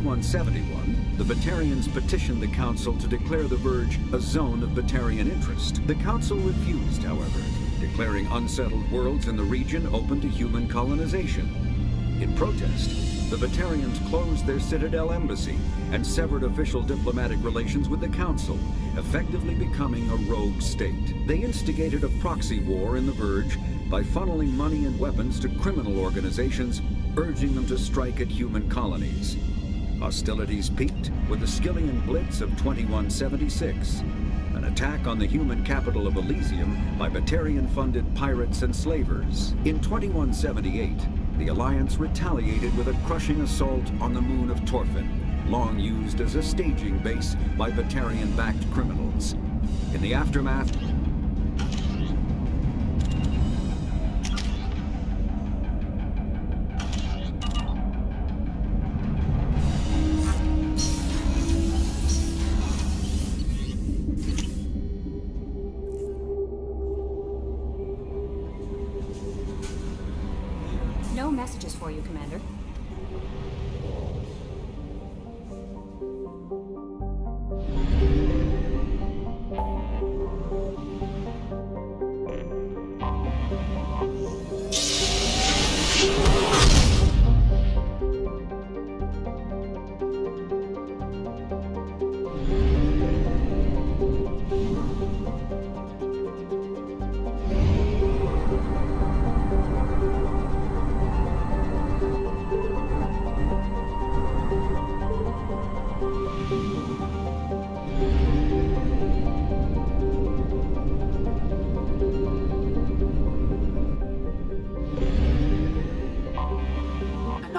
2171, the Batarians petitioned the Council to declare the Verge a zone of Batarian interest. The Council refused, however, declaring unsettled worlds in the region open to human colonization. In protest, the Batarians closed their Citadel embassy and severed official diplomatic relations with the Council, effectively becoming a rogue state. They instigated a proxy war in the Verge by funneling money and weapons to criminal organizations, urging them to strike at human colonies. Hostilities peaked with the Skillian Blitz of 2176, an attack on the human capital of Elysium by Batarian-funded pirates and slavers. In 2178, the Alliance retaliated with a crushing assault on the moon of Torfin, long used as a staging base by Batarian-backed criminals. In the aftermath, No messages for you, Commander.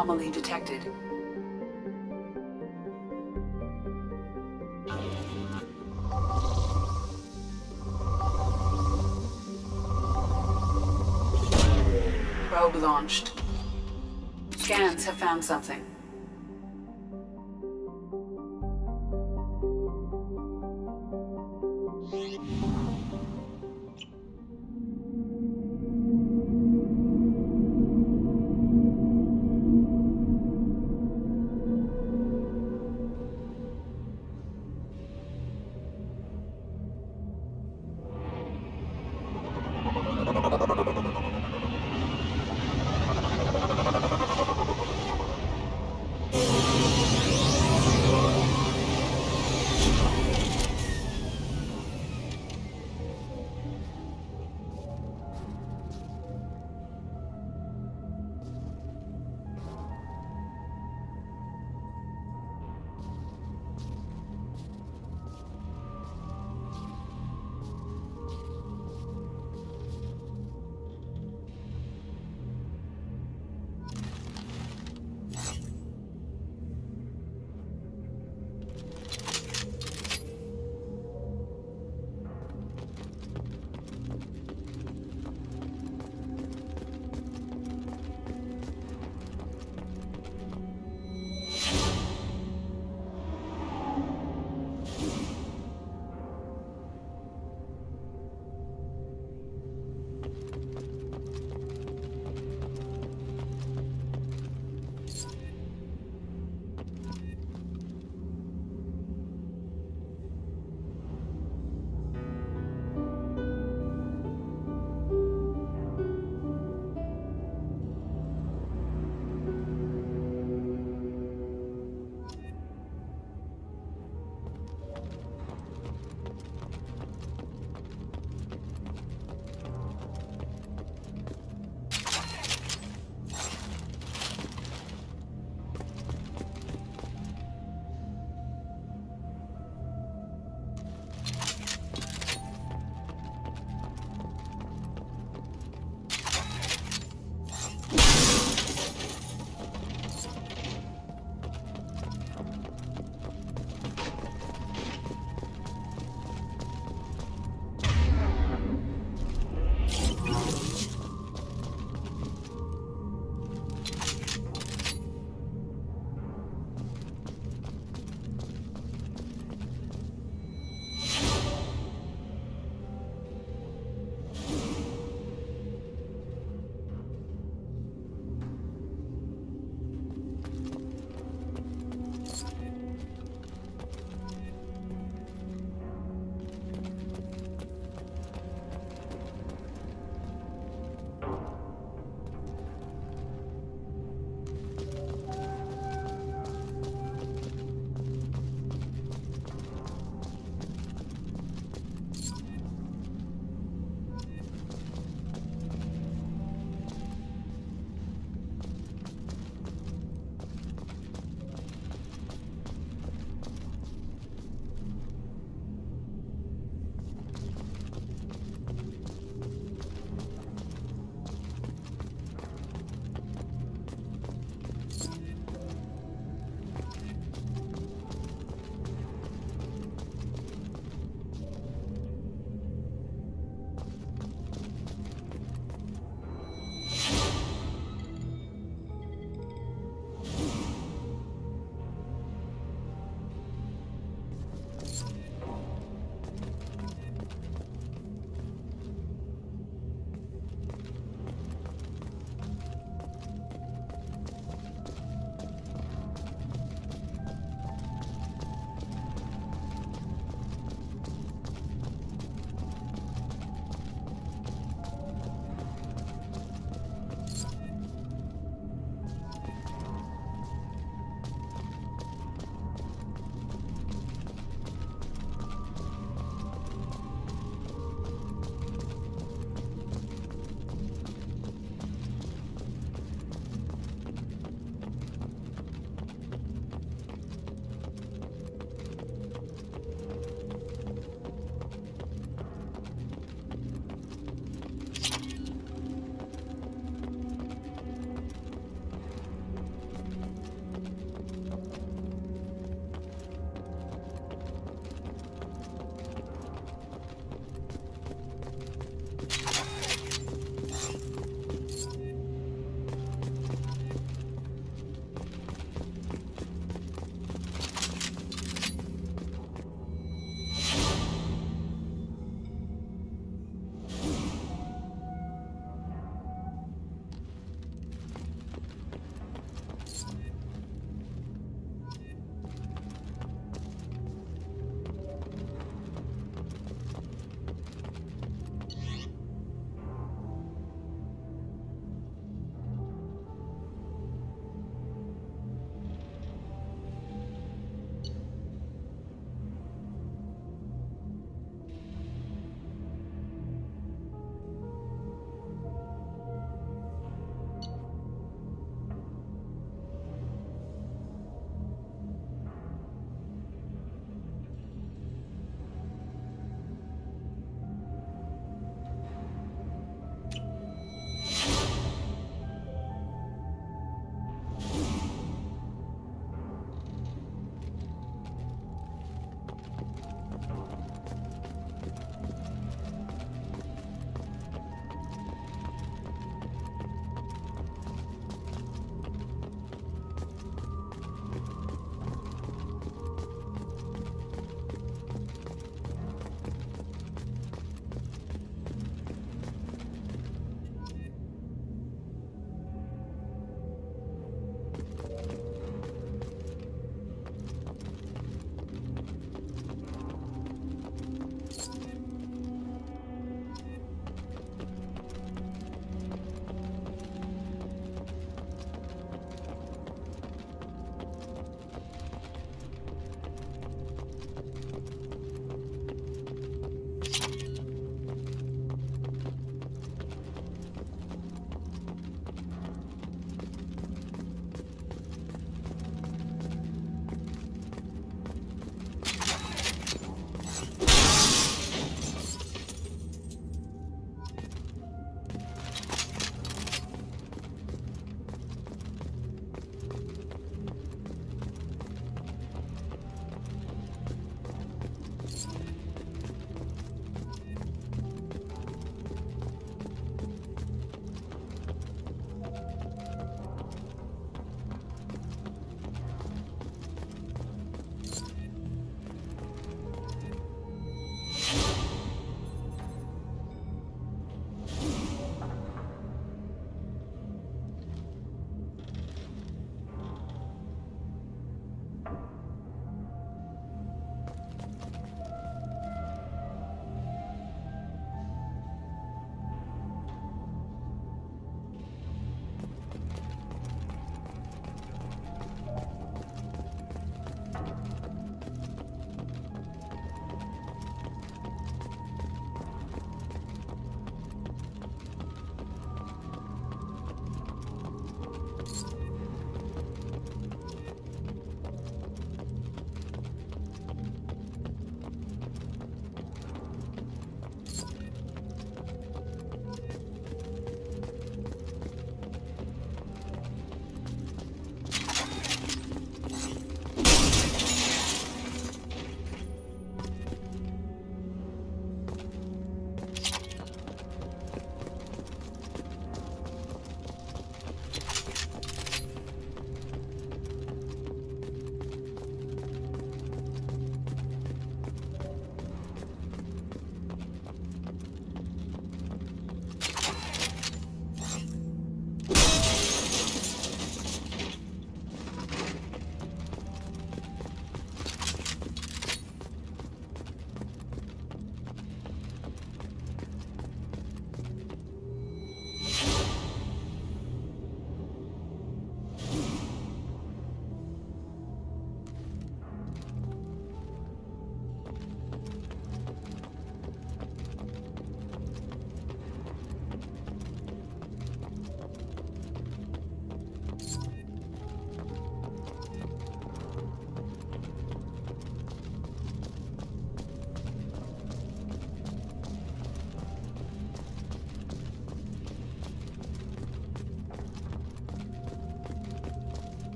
Anomaly detected. Probe launched. Scans have found something.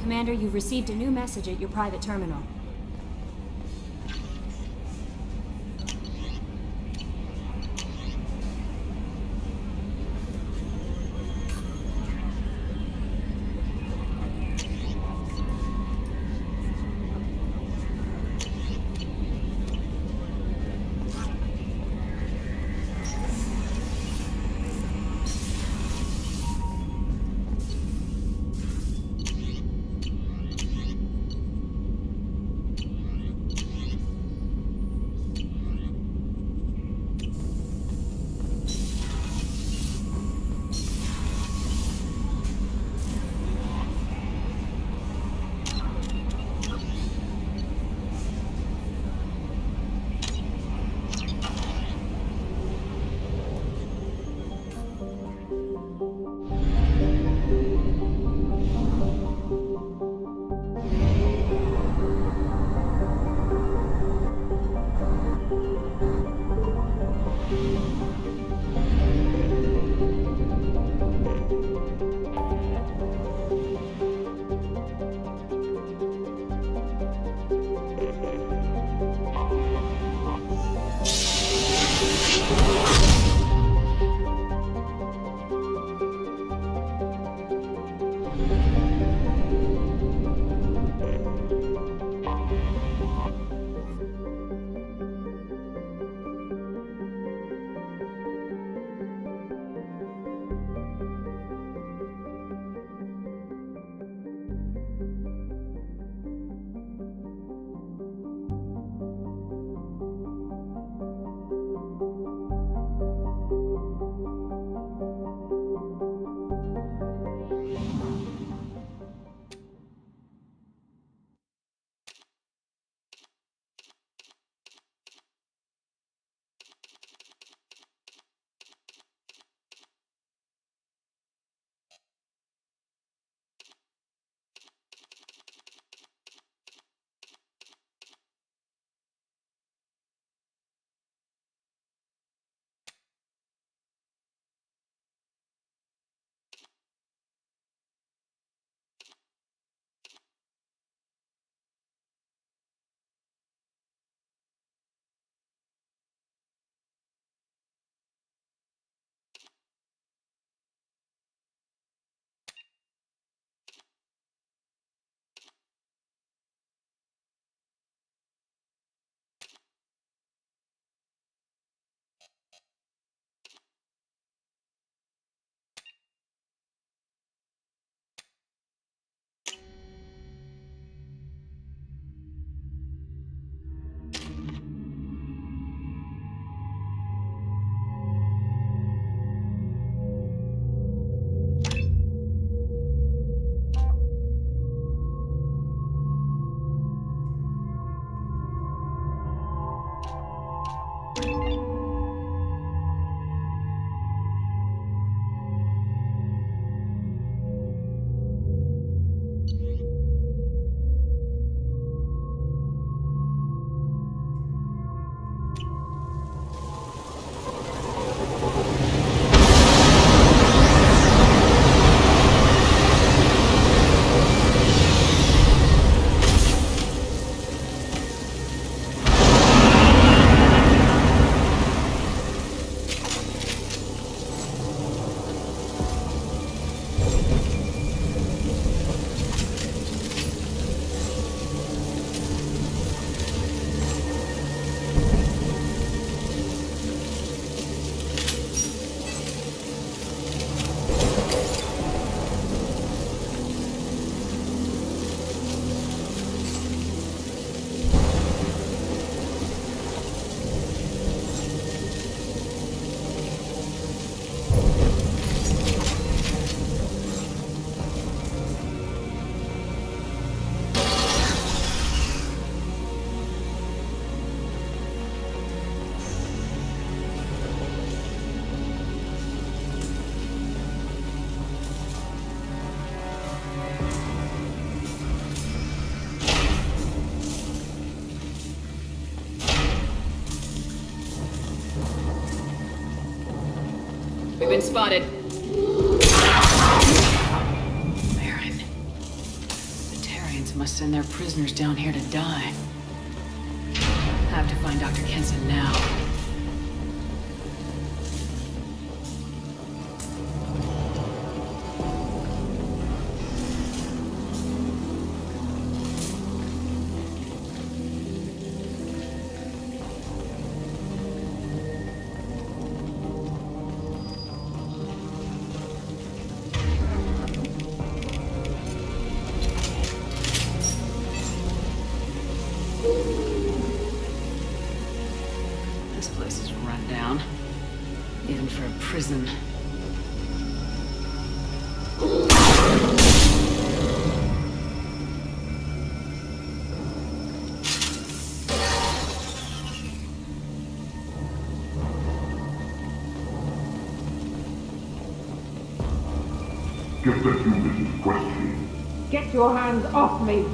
Commander, you've received a new message at your private terminal. We've been spotted. Baron. must send their prisoners down here to die. I have to find Dr. Kenson now. This place is run down, even for a prison. Just a few business questions. Get your hands off me!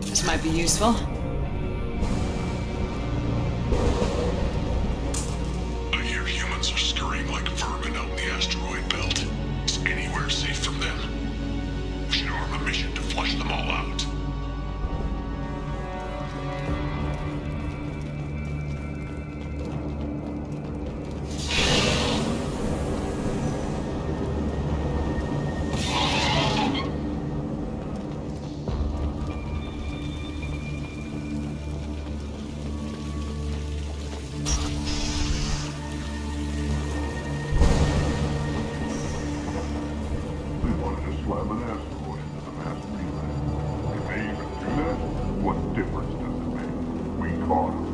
This might be useful. I hear humans are scurrying like vermin out in the asteroid belt. Is anywhere safe from them? We should arm a mission to flush them all out. They wanted to slam an asteroid into the mass relay. If they even do that, what difference does it make? We caught them.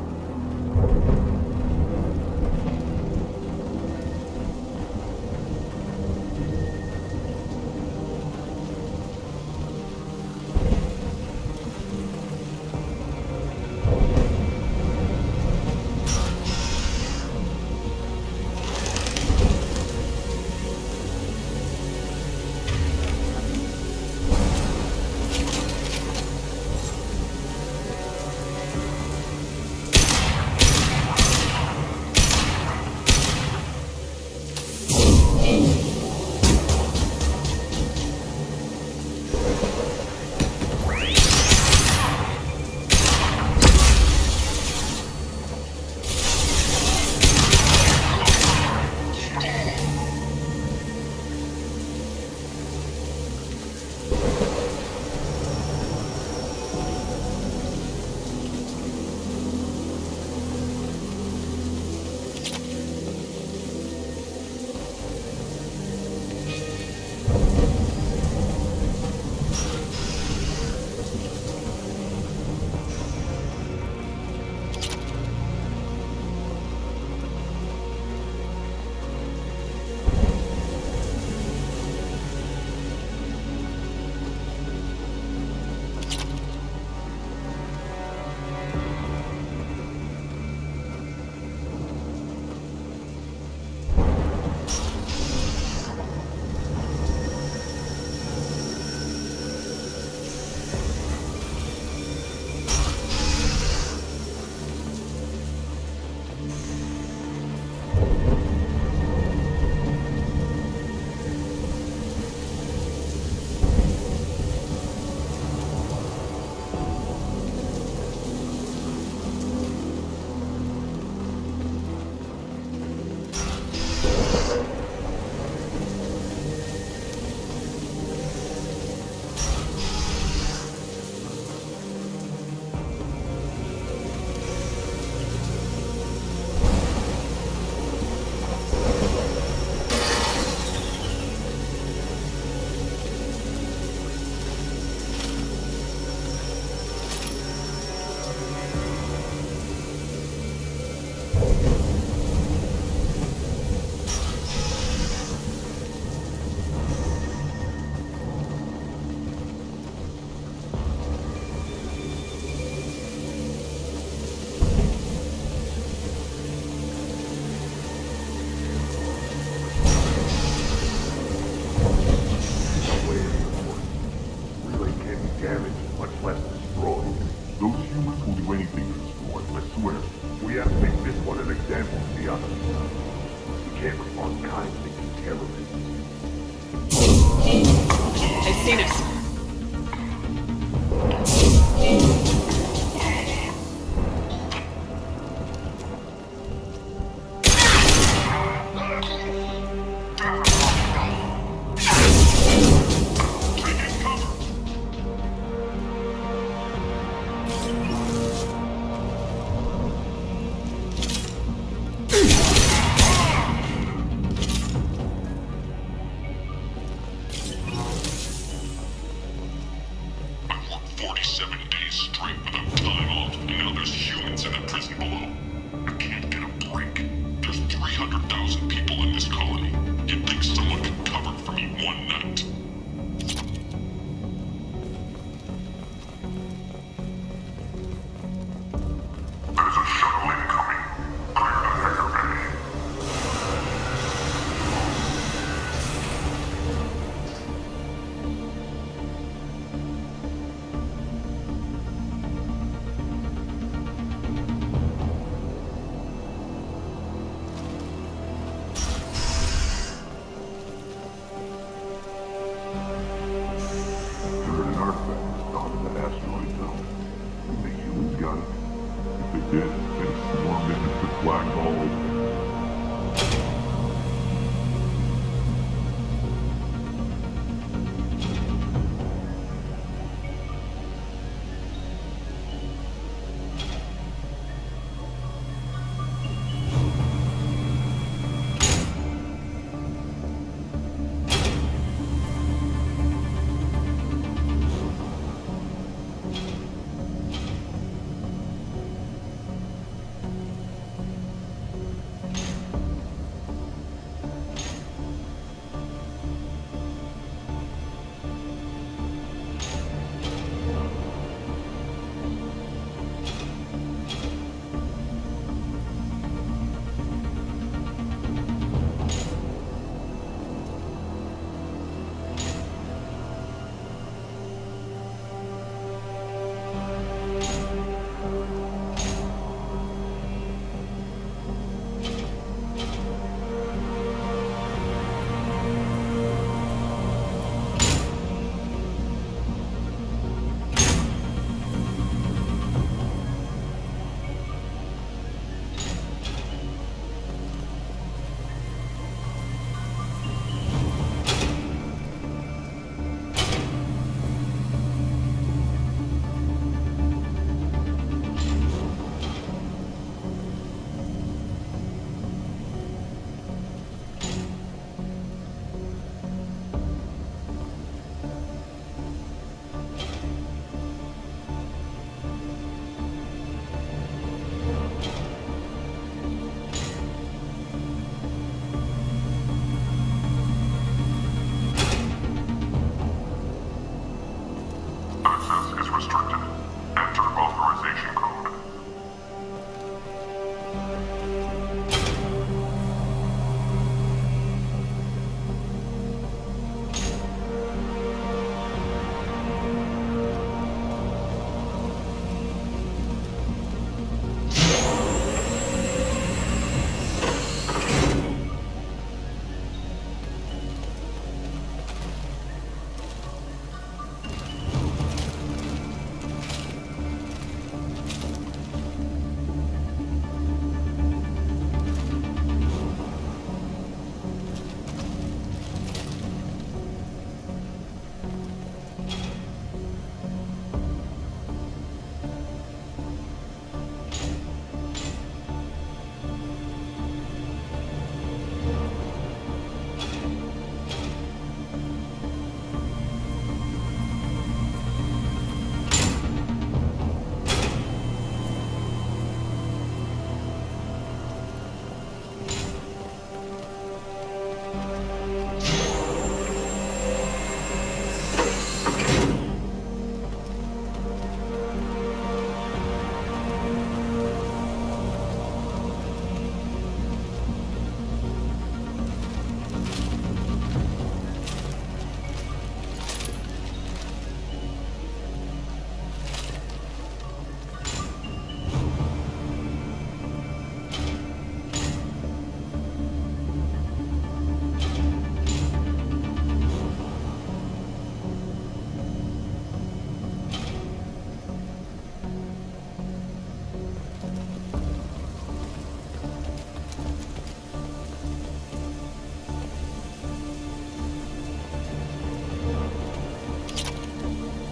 seen us.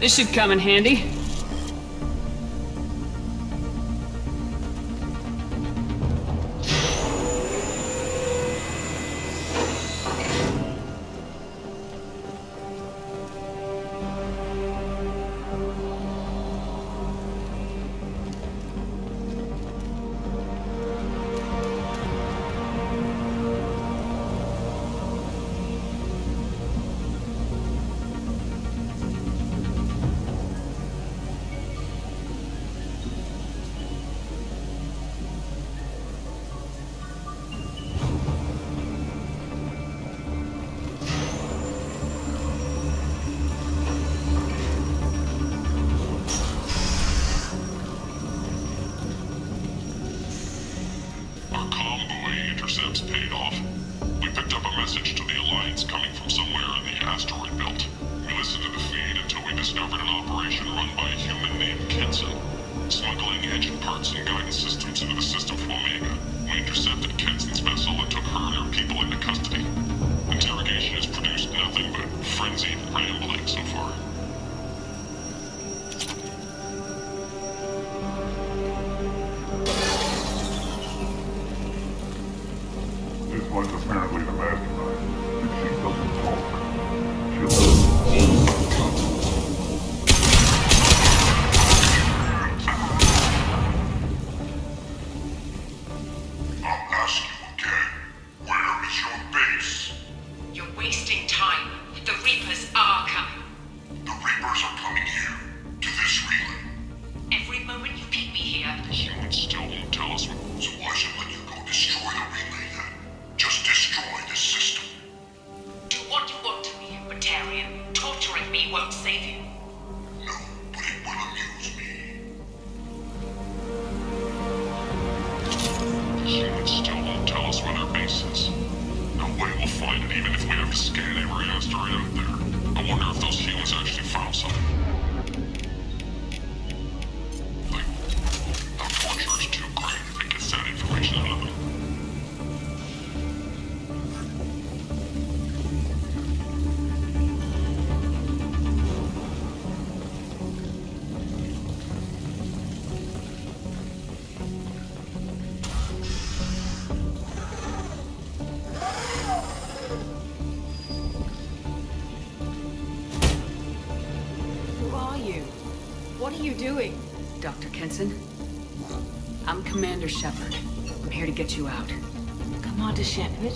This should come in handy. Intercepts paid off. We picked up a message to the Alliance coming from somewhere in the asteroid belt. We listened to the feed until we discovered an operation run by a human named Kenson, smuggling engine parts and guidance systems into the system from Omega. We intercepted Kenson's vessel and took her and her people into custody. Interrogation has produced nothing but frenzied rambling so far. This one's apparently the mastermind. If she doesn't talk, she'll... I'll ask you again. Where is your base? You're wasting time. The Reapers are coming. The Reapers are coming here, to this relay. Every moment you keep me here, The humans still won't tell us what... So why should let you go destroy the relay then? Just destroy this system. do what you want to me, Batarian. Torturing me won't save you. No, but it will amuse me. The humans still won't tell us where their base is. No way we'll find it even if we have to scan every asteroid out there. I wonder if those humans actually found something. Like, our torture is too great if it gets that information out of them. Who are you? What are you doing? Dr. Kenson? I'm Commander Shepard. I'm here to get you out. Commander Shepard,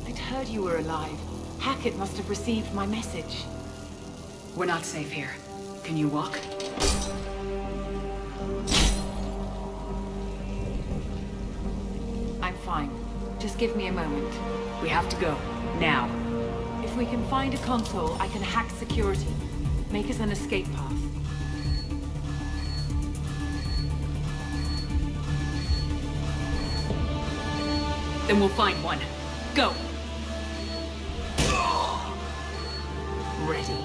I'd heard you were alive. Hackett must have received my message. We're not safe here. Can you walk? I'm fine. Just give me a moment. We have to go. Now. If we can find a console, I can hack security. Make us an escape path. Then we'll find one. Go! Ready.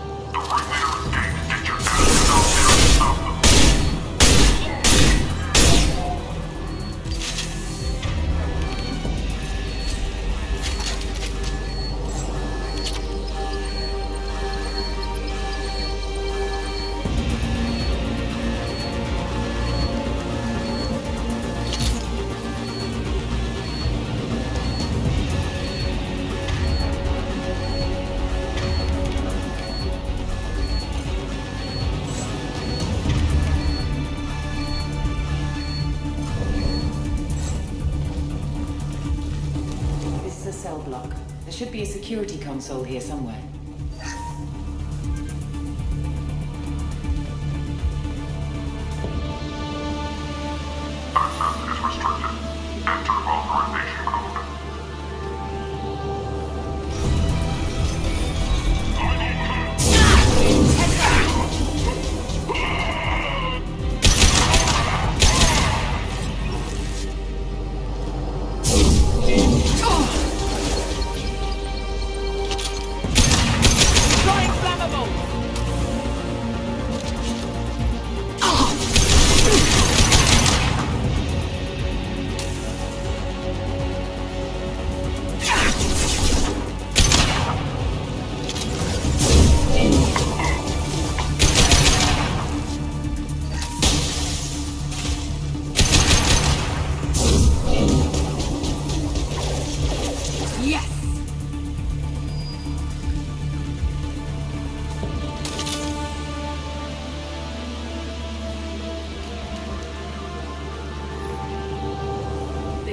This is a cell block. There should be a security console here somewhere. Access is restricted. Enter authorization code.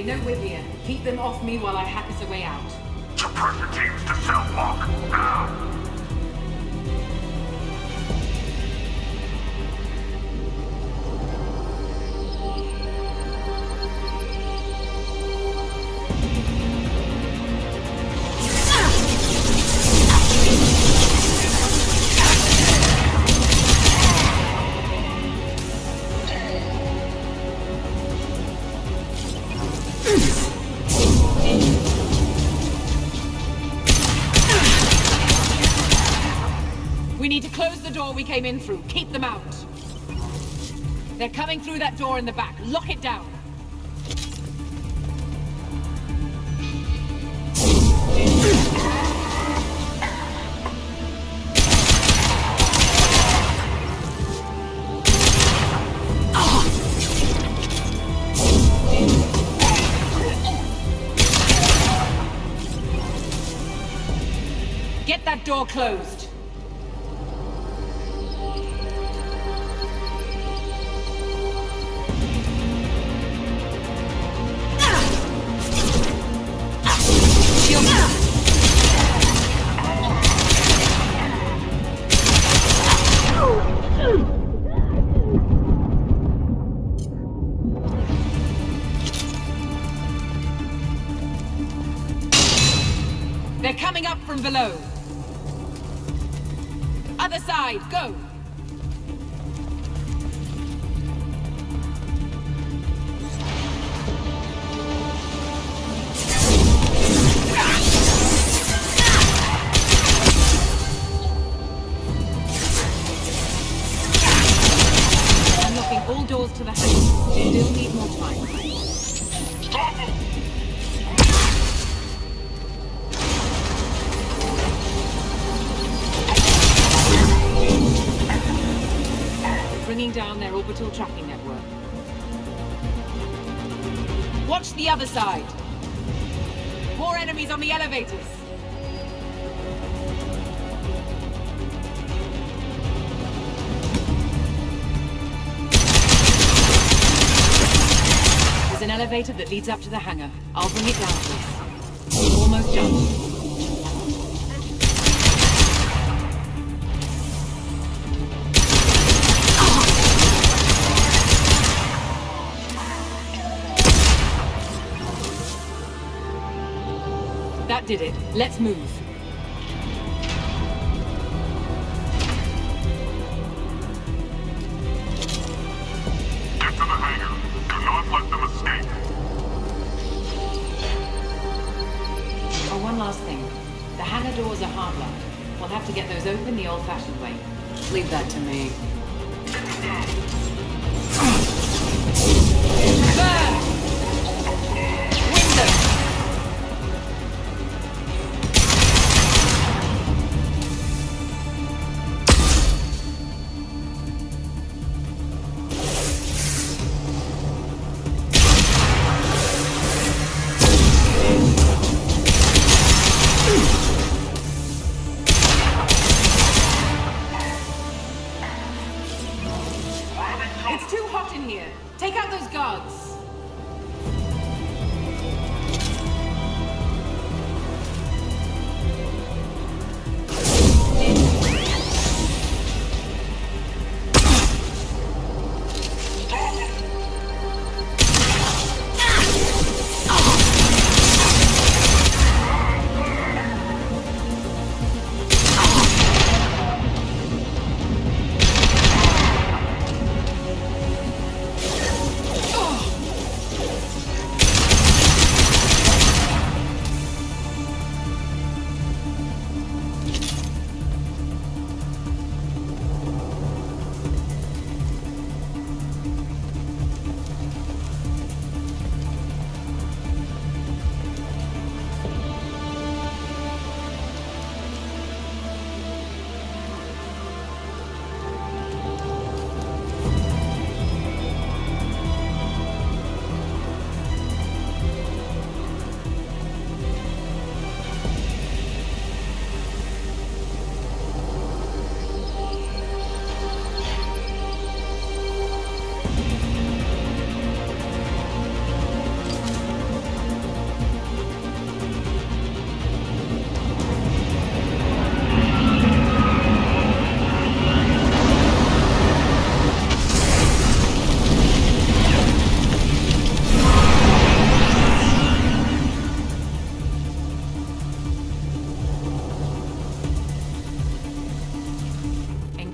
They know we're here. Keep them off me while I hack us a way out. Suppressor teams to cell block, now! We need to close the door we came in through. Keep them out. They're coming through that door in the back. Lock it down. Get that door closed. They're coming up from below. Other side, go! Unlocking all doors to the house. Still need more time. Stop them! Bringing down their orbital tracking network. Watch the other side. More enemies on the elevators. There's an elevator that leads up to the hangar. I'll bring it down to us. Almost done. That did it. Let's move. Get to the hangar. Do not let them escape. Oh, one last thing. The hangar doors are hardlocked. We'll have to get those open the old-fashioned way. Leave that to me. Burn! Windows! It's too hot in here. Take out those guards.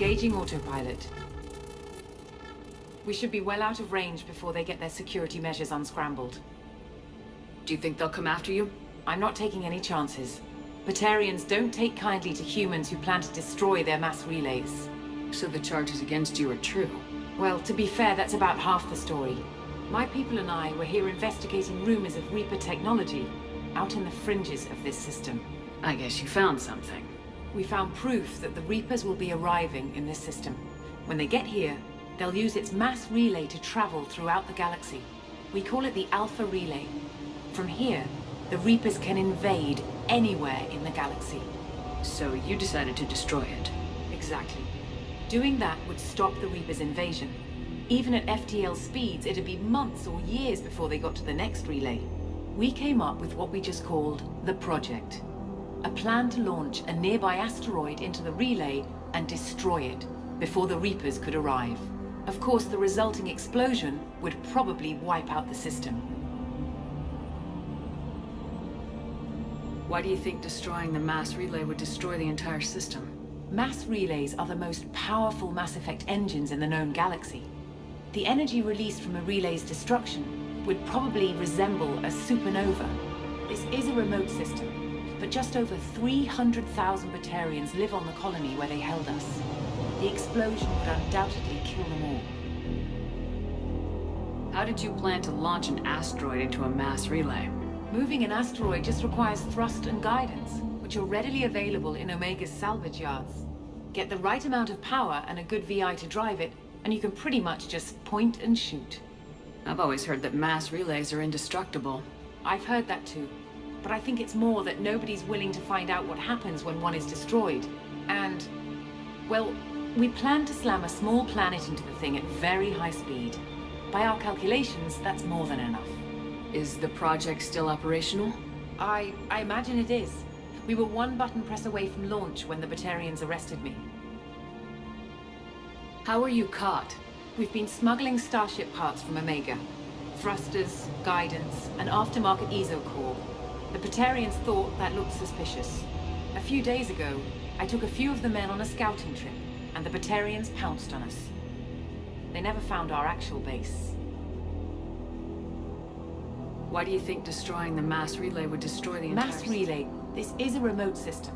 Engaging autopilot. We should be well out of range before they get their security measures unscrambled. Do you think they'll come after you? I'm not taking any chances. Batarians don't take kindly to humans who plan to destroy their mass relays. So the charges against you are true? Well, to be fair, that's about half the story. My people and I were here investigating rumors of Reaper technology out in the fringes of this system. I guess you found something. We found proof that the Reapers will be arriving in this system. When they get here, they'll use its mass relay to travel throughout the galaxy. We call it the Alpha Relay. From here, the Reapers can invade anywhere in the galaxy. So you decided to destroy it? Exactly. Doing that would stop the Reapers' invasion. Even at FTL speeds, it'd be months or years before they got to the next relay. We came up with what we just called the Project. A plan to launch a nearby asteroid into the relay and destroy it before the Reapers could arrive. Of course, the resulting explosion would probably wipe out the system. Why do you think destroying the mass relay would destroy the entire system? Mass relays are the most powerful Mass Effect engines in the known galaxy. The energy released from a relay's destruction would probably resemble a supernova. This is a remote system, but just over 300,000 Batarians live on the colony where they held us. The explosion would undoubtedly kill them all. How did you plan to launch an asteroid into a mass relay? Moving an asteroid just requires thrust and guidance, which are readily available in Omega's salvage yards. Get the right amount of power and a good VI to drive it, and you can pretty much just point and shoot. I've always heard that mass relays are indestructible. I've heard that too, but I think it's more that nobody's willing to find out what happens when one is destroyed. And, well, we plan to slam a small planet into the thing at very high speed. By our calculations, that's more than enough. Is the project still operational? I imagine it is. We were one button press away from launch when the Batarians arrested me. How were you caught? We've been smuggling Starship parts from Omega. Thrusters, guidance, and aftermarket ESO core. The Batarians thought that looked suspicious. A few days ago, I took a few of the men on a scouting trip, and the Batarians pounced on us. They never found our actual base. Why do you think destroying the mass relay would destroy the entire Mass relay. This is a remote system,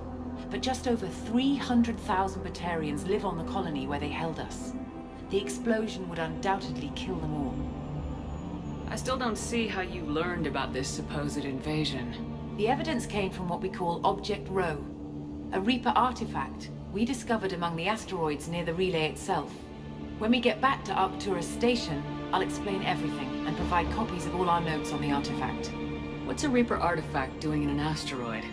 but just over 300,000 Batarians live on the colony where they held us. The explosion would undoubtedly kill them all. I still don't see how you learned about this supposed invasion. The evidence came from what we call Object Rho, a Reaper artifact we discovered among the asteroids near the relay itself. When we get back to Arcturus Station, I'll explain everything and provide copies of all our notes on the artifact. What's a Reaper artifact doing in an asteroid?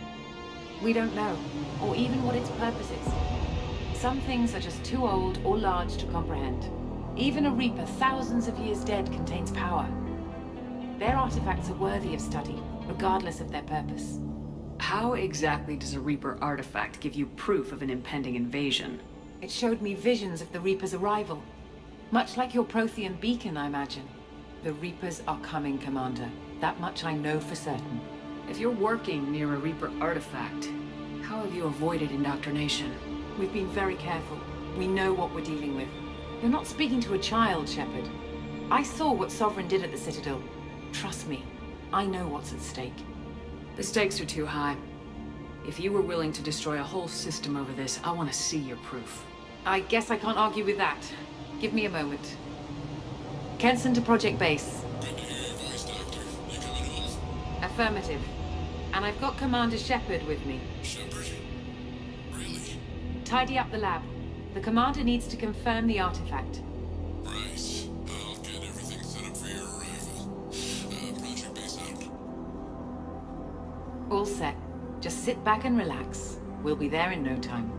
We don't know, or even what its purpose is. Some things are just too old or large to comprehend. Even a Reaper thousands of years dead contains power. Their artifacts are worthy of study, regardless of their purpose. How exactly does a Reaper artifact give you proof of an impending invasion? It showed me visions of the Reaper's arrival. Much like your Prothean beacon, I imagine. The Reapers are coming, Commander. That much I know for certain. If you're working near a Reaper artifact, how have you avoided indoctrination? We've been very careful. We know what we're dealing with. You're not speaking to a child, Shepard. I saw what Sovereign did at the Citadel. Trust me, I know what's at stake. The stakes are too high. If you were willing to destroy a whole system over this, I want to see your proof. I guess I can't argue with that. Give me a moment. Kenson to Project Base. Good to hear your voice, Doctor. You coming home? Affirmative. And I've got Commander Shepard with me. Shepard? Really? Tidy up the lab. The Commander needs to confirm the artifact. Right. I'll get everything set up for your arrival. Project Base out. All set. Just sit back and relax. We'll be there in no time.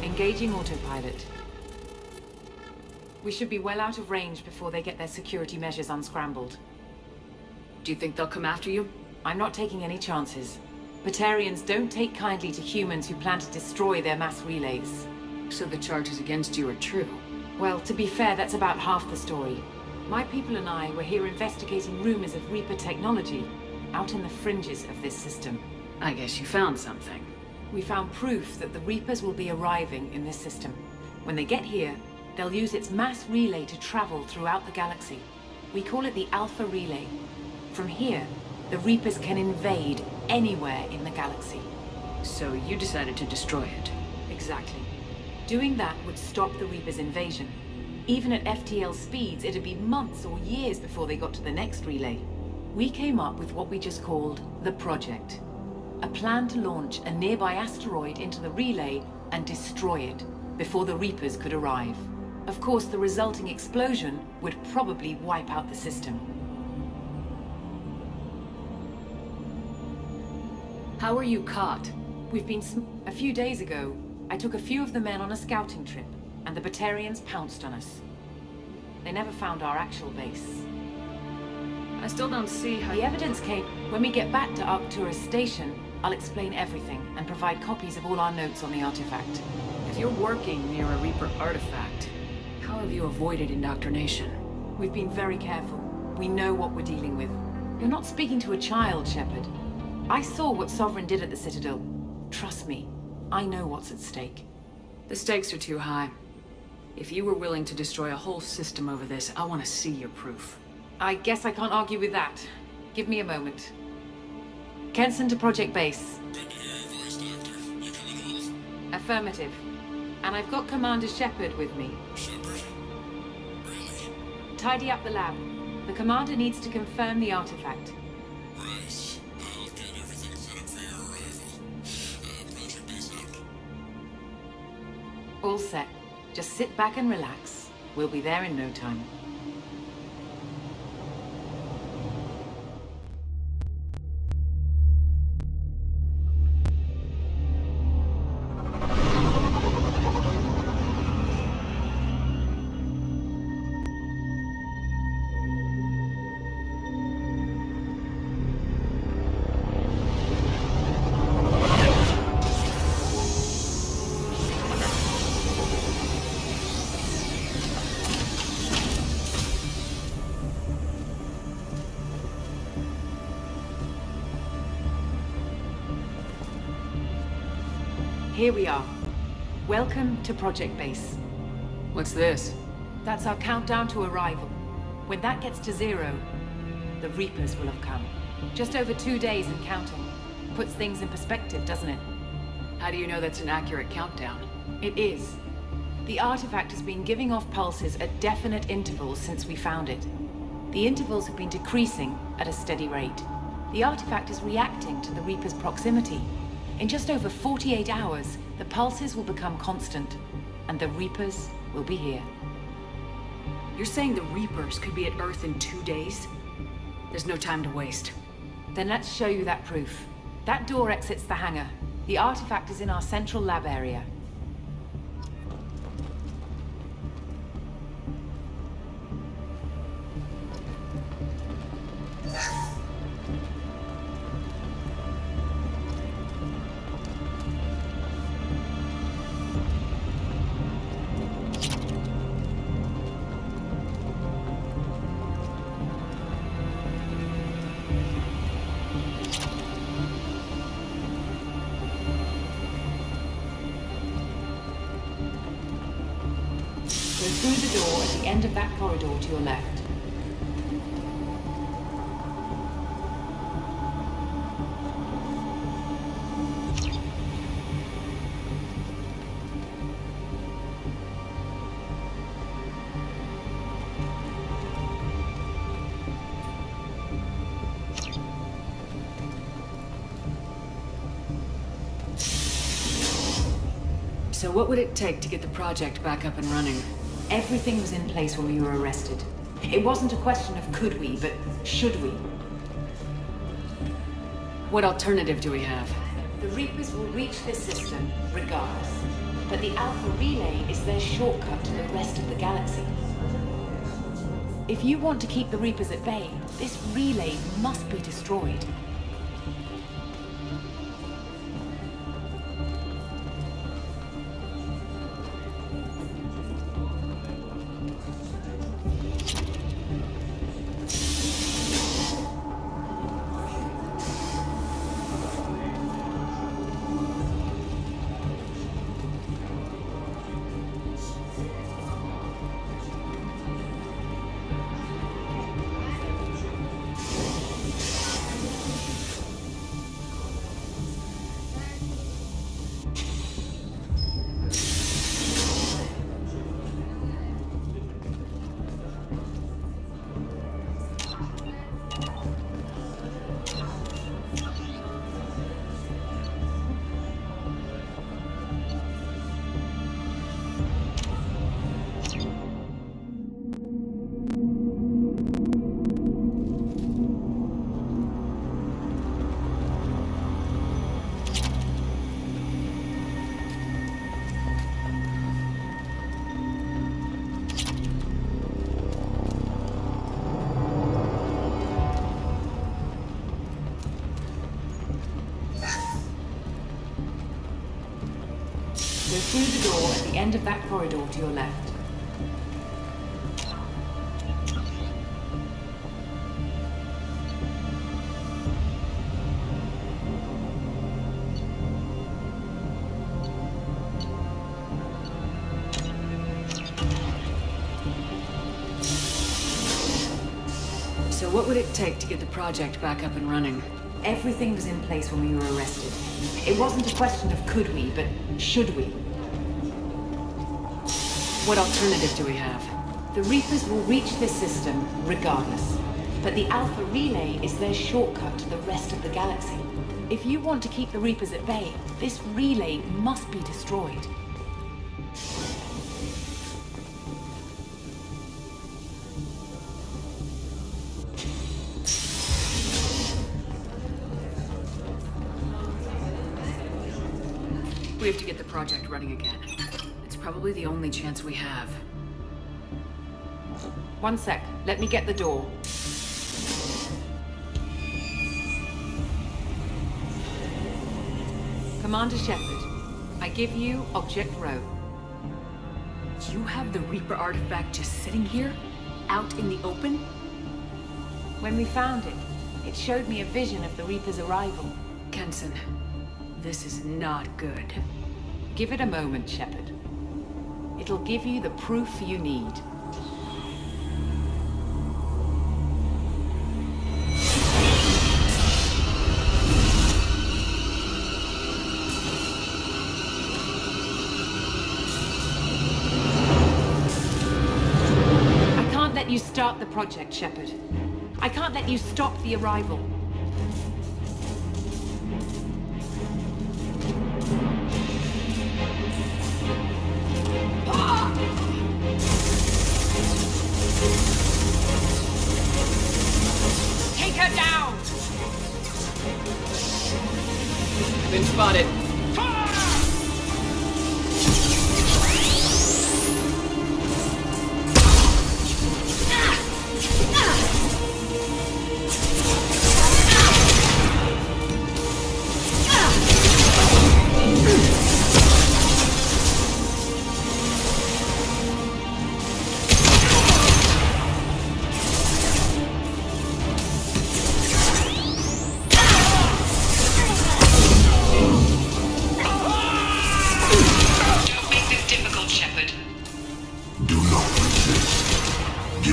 Engaging autopilot. We should be well out of range before they get their security measures unscrambled. Do you think they'll come after you? I'm not taking any chances. Batarians don't take kindly to humans who plan to destroy their mass relays. So the charges against you are true? Well, to be fair, that's about half the story. My people and I were here investigating rumors of Reaper technology out in the fringes of this system. I guess you found something. We found proof that the Reapers will be arriving in this system. When they get here, they'll use its mass relay to travel throughout the galaxy. We call it the Alpha Relay. From here, the Reapers can invade anywhere in the galaxy. So you decided to destroy it? Exactly. Doing that would stop the Reapers' invasion. Even at FTL speeds, it'd be months or years before they got to the next relay. We came up with what we just called the Project. A plan to launch a nearby asteroid into the relay and destroy it before the Reapers could arrive. Of course, the resulting explosion would probably wipe out the system. How were you caught? We've been a few days ago, I took a few of the men on a scouting trip, and the Batarians pounced on us. They never found our actual base. I still don't see how... The evidence came... When we get back to Arcturus Station, I'll explain everything and provide copies of all our notes on the artifact. If you're working near a Reaper artifact, how have you avoided indoctrination? We've been very careful. We know what we're dealing with. You're not speaking to a child, Shepard. I saw what Sovereign did at the Citadel. Trust me, I know what's at stake. The stakes are too high. If you were willing to destroy a whole system over this, I want to see your proof. I guess I can't argue with that. Give me a moment. Kenson to Project Base. Good to hear your voice, Doctor. You coming home? Affirmative. And I've got Commander Shepard with me. Shepard? Really? Tidy up the lab. The Commander needs to confirm the artifact. Right. I'll get everything set up for your arrival. Project Base out. All set. Just sit back and relax. We'll be there in no time. Here we are. Welcome to Project Base. What's this? That's our countdown to arrival. When that gets to 0, the Reapers will have come. Just over 2 days and counting. Puts things in perspective, doesn't it? How do you know that's an accurate countdown? It is. The artifact has been giving off pulses at definite intervals since we found it. The intervals have been decreasing at a steady rate. The artifact is reacting to the Reaper's proximity. In just over 48 hours, the pulses will become constant, and the Reapers will be here. You're saying the Reapers could be at Earth in 2 days? There's no time to waste. Then let's show you that proof. That door exits the hangar. The artifact is in our central lab area. Through the door at the end of that corridor to your left. So what would it take to get the project back up and running? Everything was in place when we were arrested. It wasn't a question of could we, but should we. What alternative do we have? The Reapers will reach this system, regardless. But the Alpha Relay is their shortcut to the rest of the galaxy. If you want to keep the Reapers at bay, this relay must be destroyed. Go through the door at the end of that corridor to your left. So what would it take to get the project back up and running? Everything was in place when we were arrested. It wasn't a question of could we, but should we. What alternative do we have? The Reapers will reach this system regardless. But the Alpha Relay is their shortcut to the rest of the galaxy. If you want to keep the Reapers at bay, this relay must be destroyed. We have to get the project running again. It's probably the only chance we have. One sec. Let me get the door. Commander Shepard, I give you Object Rho. You have the Reaper artifact just sitting here? Out in the open? When we found it, it showed me a vision of the Reaper's arrival. Kenson, this is not good. Give it a moment, Shepard. It'll give you the proof you need. I can't let you start Start the project, Shepard. I can't let you stop the arrival. Take her down! Been spotted.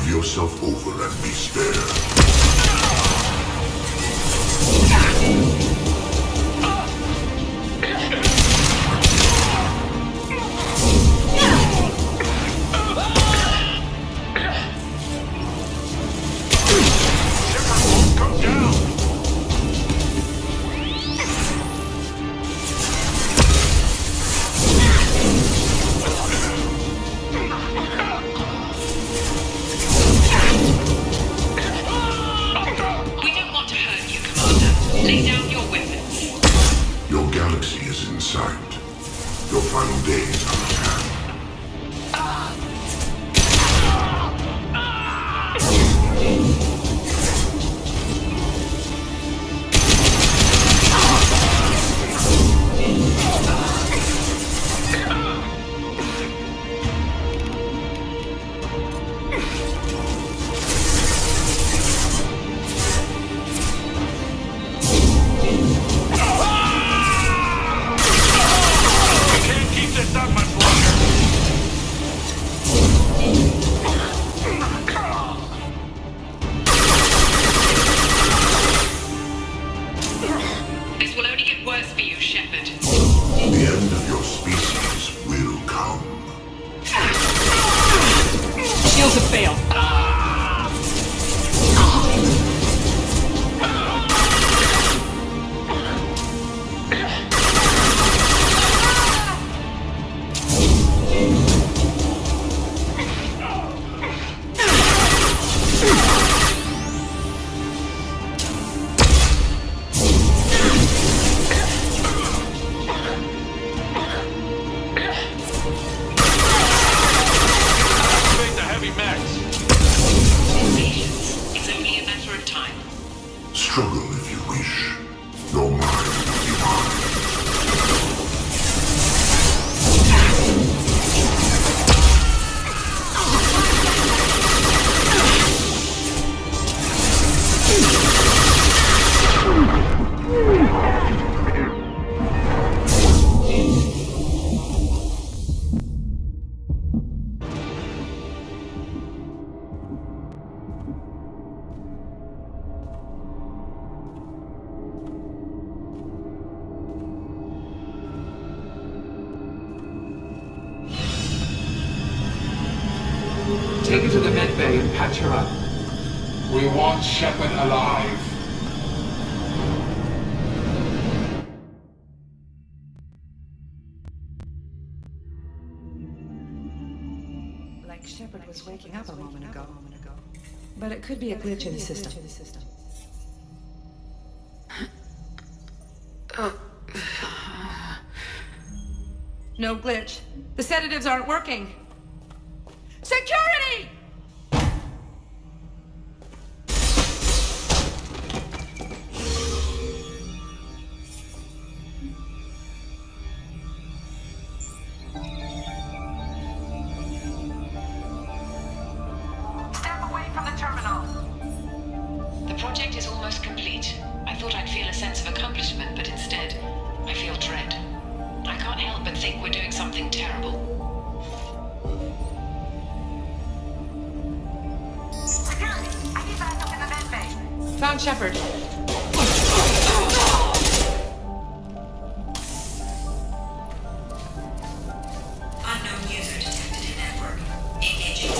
Yourself over and be spared. Come down! Lay down your weapons. Your galaxy is in sight. Your final days are at hand. Struggle if you wish. Your mind will be mine. Take her to the med bay and patch her up. We want Shepard alive. Like Shepard was waking up a moment ago. But it could be a glitch in the system. No glitch. The sedatives aren't working. Security! Step away from the terminal. The project is almost complete. I thought I'd feel a sense of accomplishment, but instead, I feel dread. I can't help but think we're doing something terrible. Found Shepard. Unknown user detected in network. Engaging.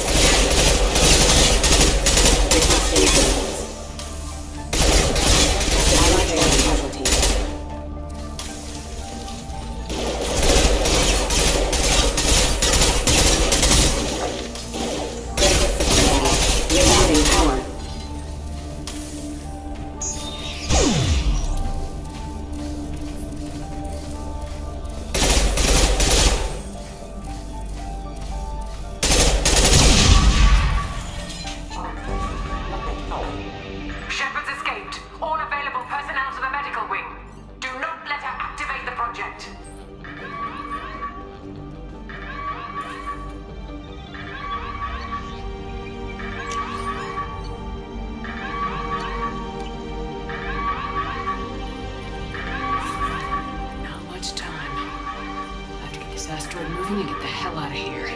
moving and get the hell out of here.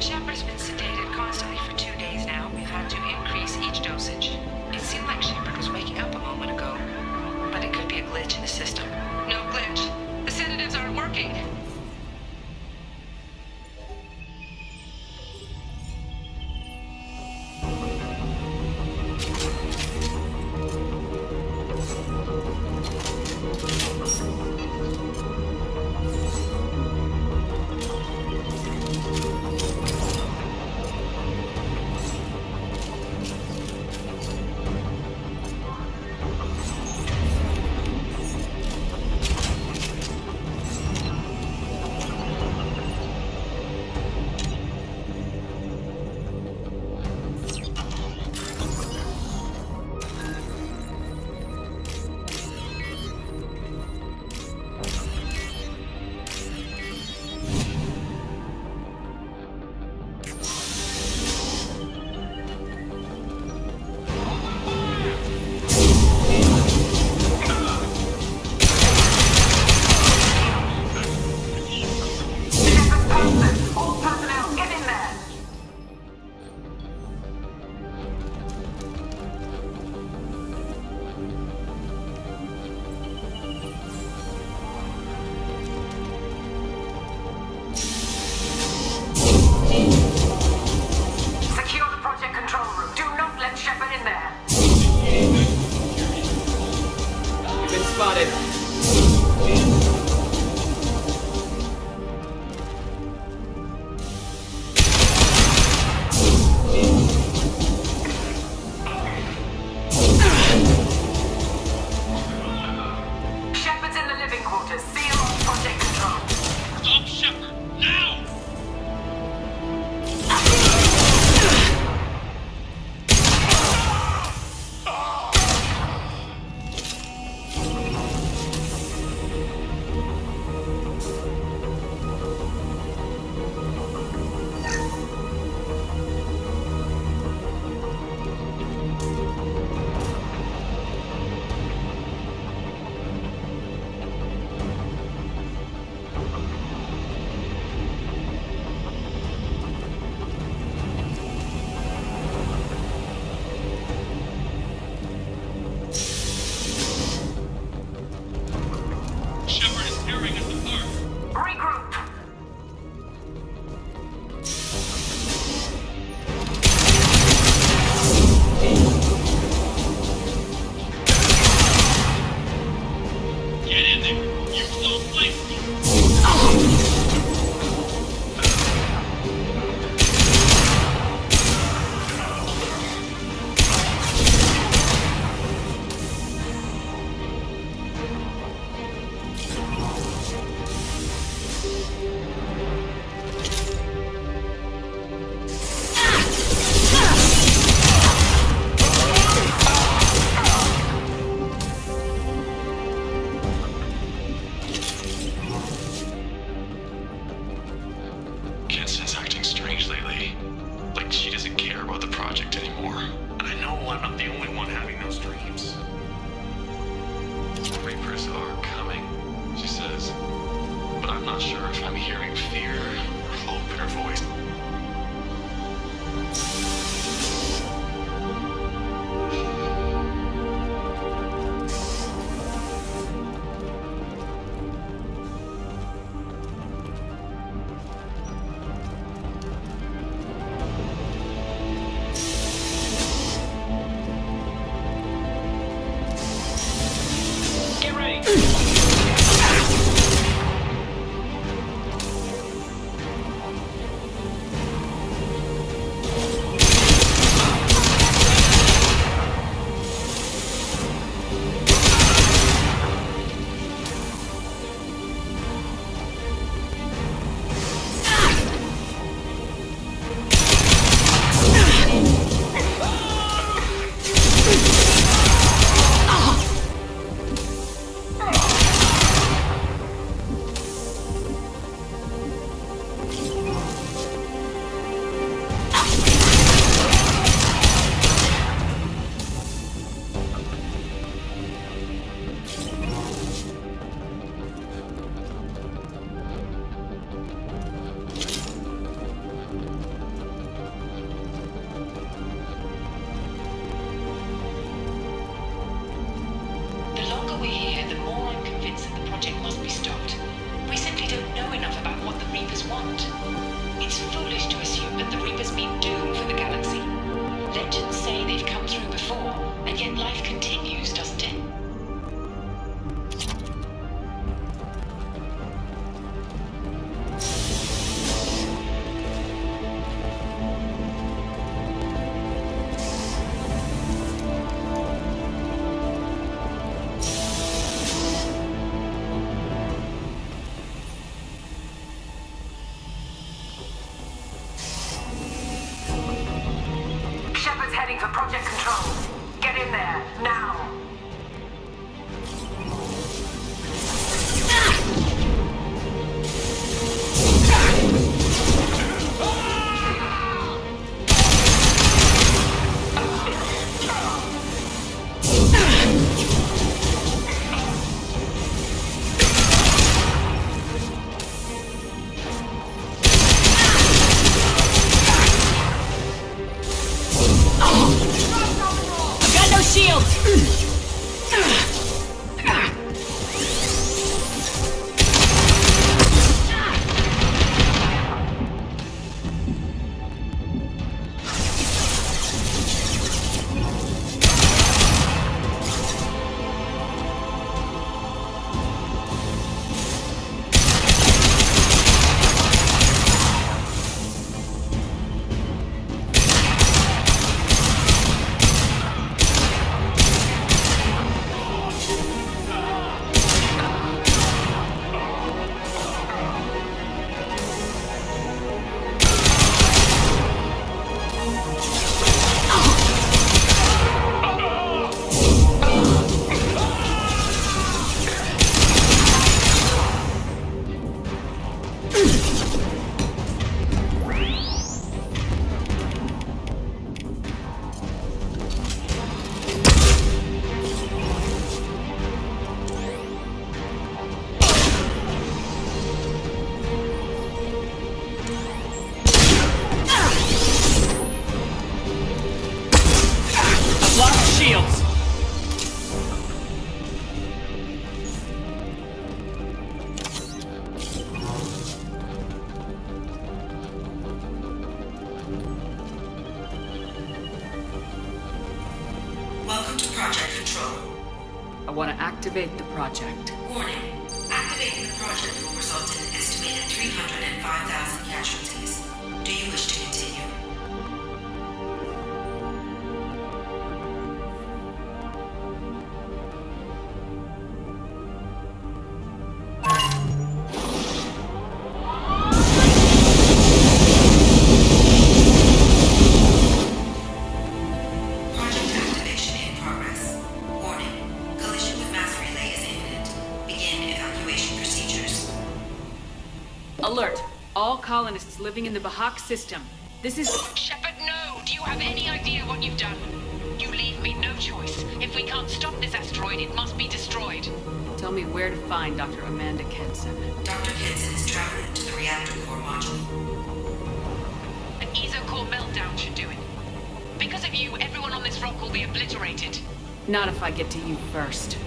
Shepard's been sedated constantly for 2 days now. We've had to increase each dosage. It seemed like Shepard was waking up a moment ago, but it could be a glitch in the system. No glitch. The sedatives aren't working. reading for Project Control. Get in there, now! Welcome to Project Control. I want to activate the project. Warning. Activating the project will result in an estimated 305,000 casualties. Do you wish to continue? Alert! All colonists living in the Bahak system. This is... Shepard, no! Do you have any idea what you've done? You leave me no choice. If we can't stop this asteroid, it must be destroyed. Tell me where to find Dr. Amanda Kenson. Dr. Kenson is traveling to the reactor core module. An ESO-core meltdown should do it. Because of you, everyone on this rock will be obliterated. Not if I get to you first.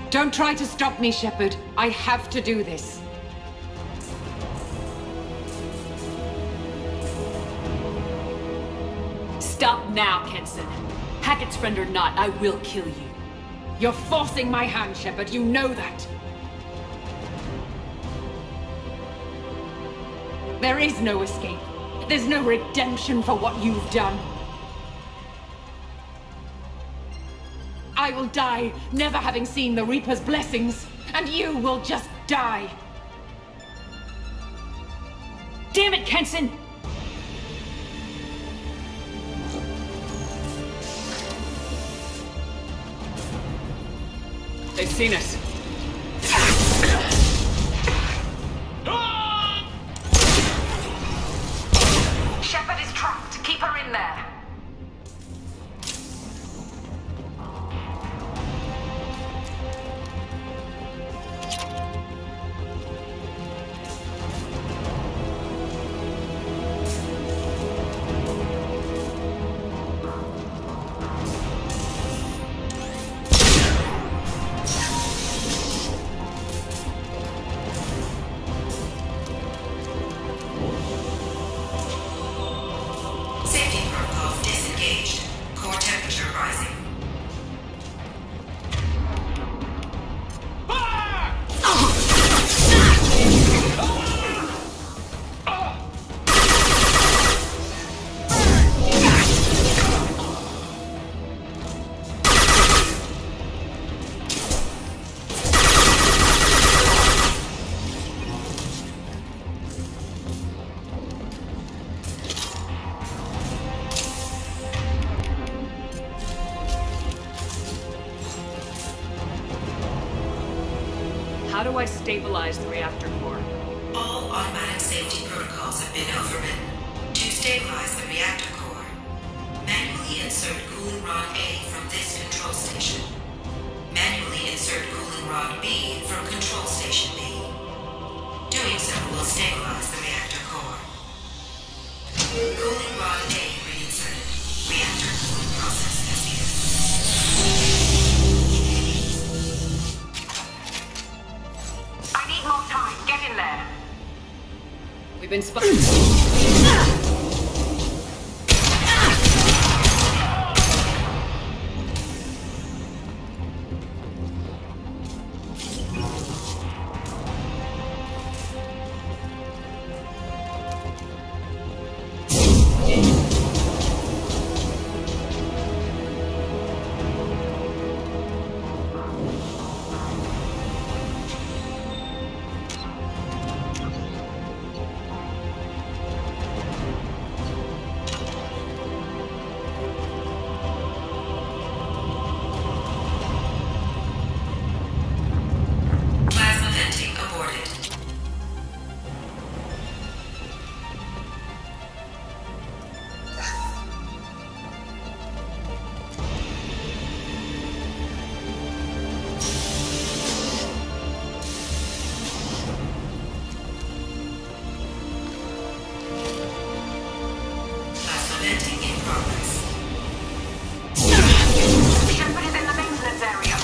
Don't try to stop me, Shepard. I have to do this. Stop now, Kenson. Hackett's friend or not, I will kill you. You're forcing my hand, Shepard. You know that. There is no escape. There's no redemption for what you've done. I will die, never having seen the Reaper's blessings, and you will just die. Damn it, Kenson! They've seen us. Shepard is trapped. Keep her in there. engaged. Core temperature rising. How do I stabilize the reactor core? All automatic safety protocols have been overridden. To stabilize the reactor core, manually insert cooling rod A from this control station. Manually insert cooling rod B from control station B. Doing so will stabilize the reactor core. Cooling rod A reinserted. Reactor cooling process has begun. I need more time. Get in there. We've been Plasma venting aborted. Plasma venting in progress. Shepard is in the maintenance area.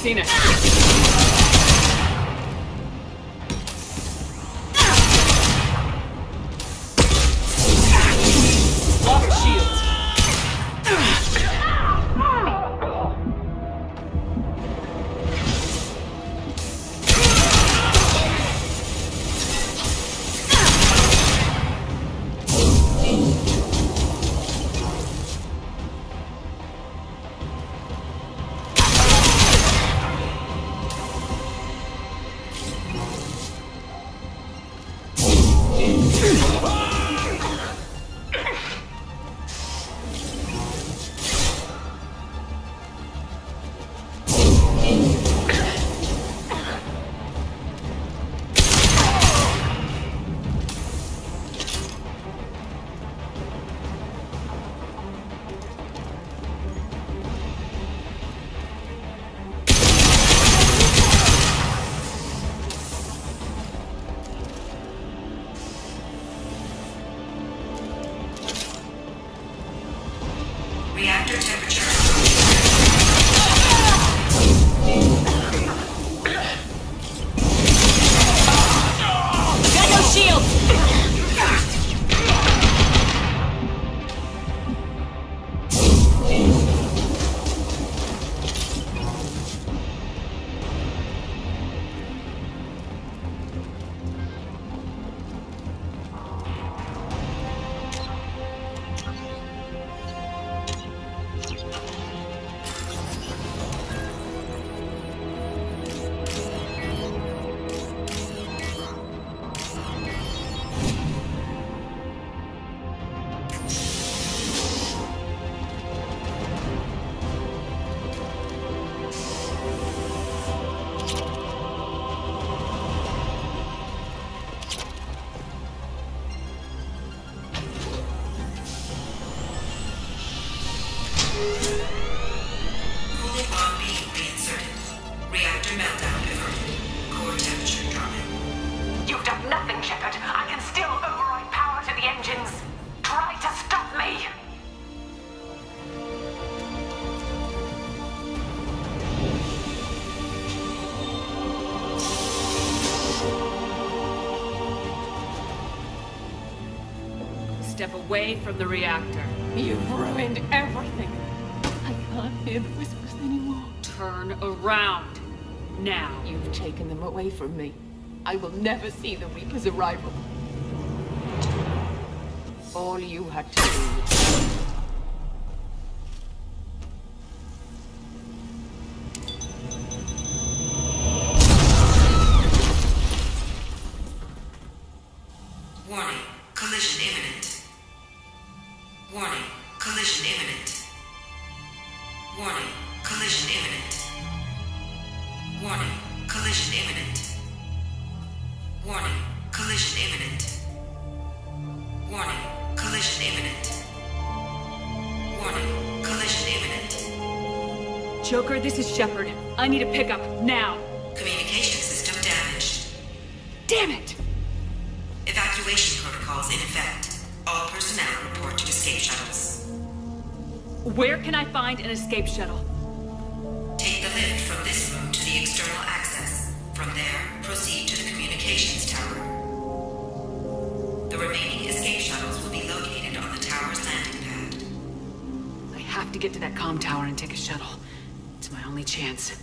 seen it. Lock shields. Reactor temperature. Got no shield! Cooling rod beam reinserted. Reactor meltdown averted. Core temperature dropping. You've done nothing, Shepard. I can still override power to the engines. Try to stop me. Step away from the reactor. You've ruined everything. I can't hear the whispers anymore. Turn around. Now. You've taken them away from me. I will never see the Reaper's arrival. All you had to do. Warning. Collision imminent. Warning. Collision imminent. Warning. Collision imminent. Warning. Collision imminent. Warning. Collision imminent. Warning. Collision imminent. Warning. Collision imminent. Joker, this is Shepard. I need a pickup, now. Communication system damaged. Damn it! Evacuation protocols in effect. All personnel report to escape shuttles. Where can I find an escape shuttle? Take the lift from this room to the external access. From there, proceed to the communications tower. The remaining escape shuttles will be located on the tower's landing pad. I have to get to that comm tower and take a shuttle. It's my only chance.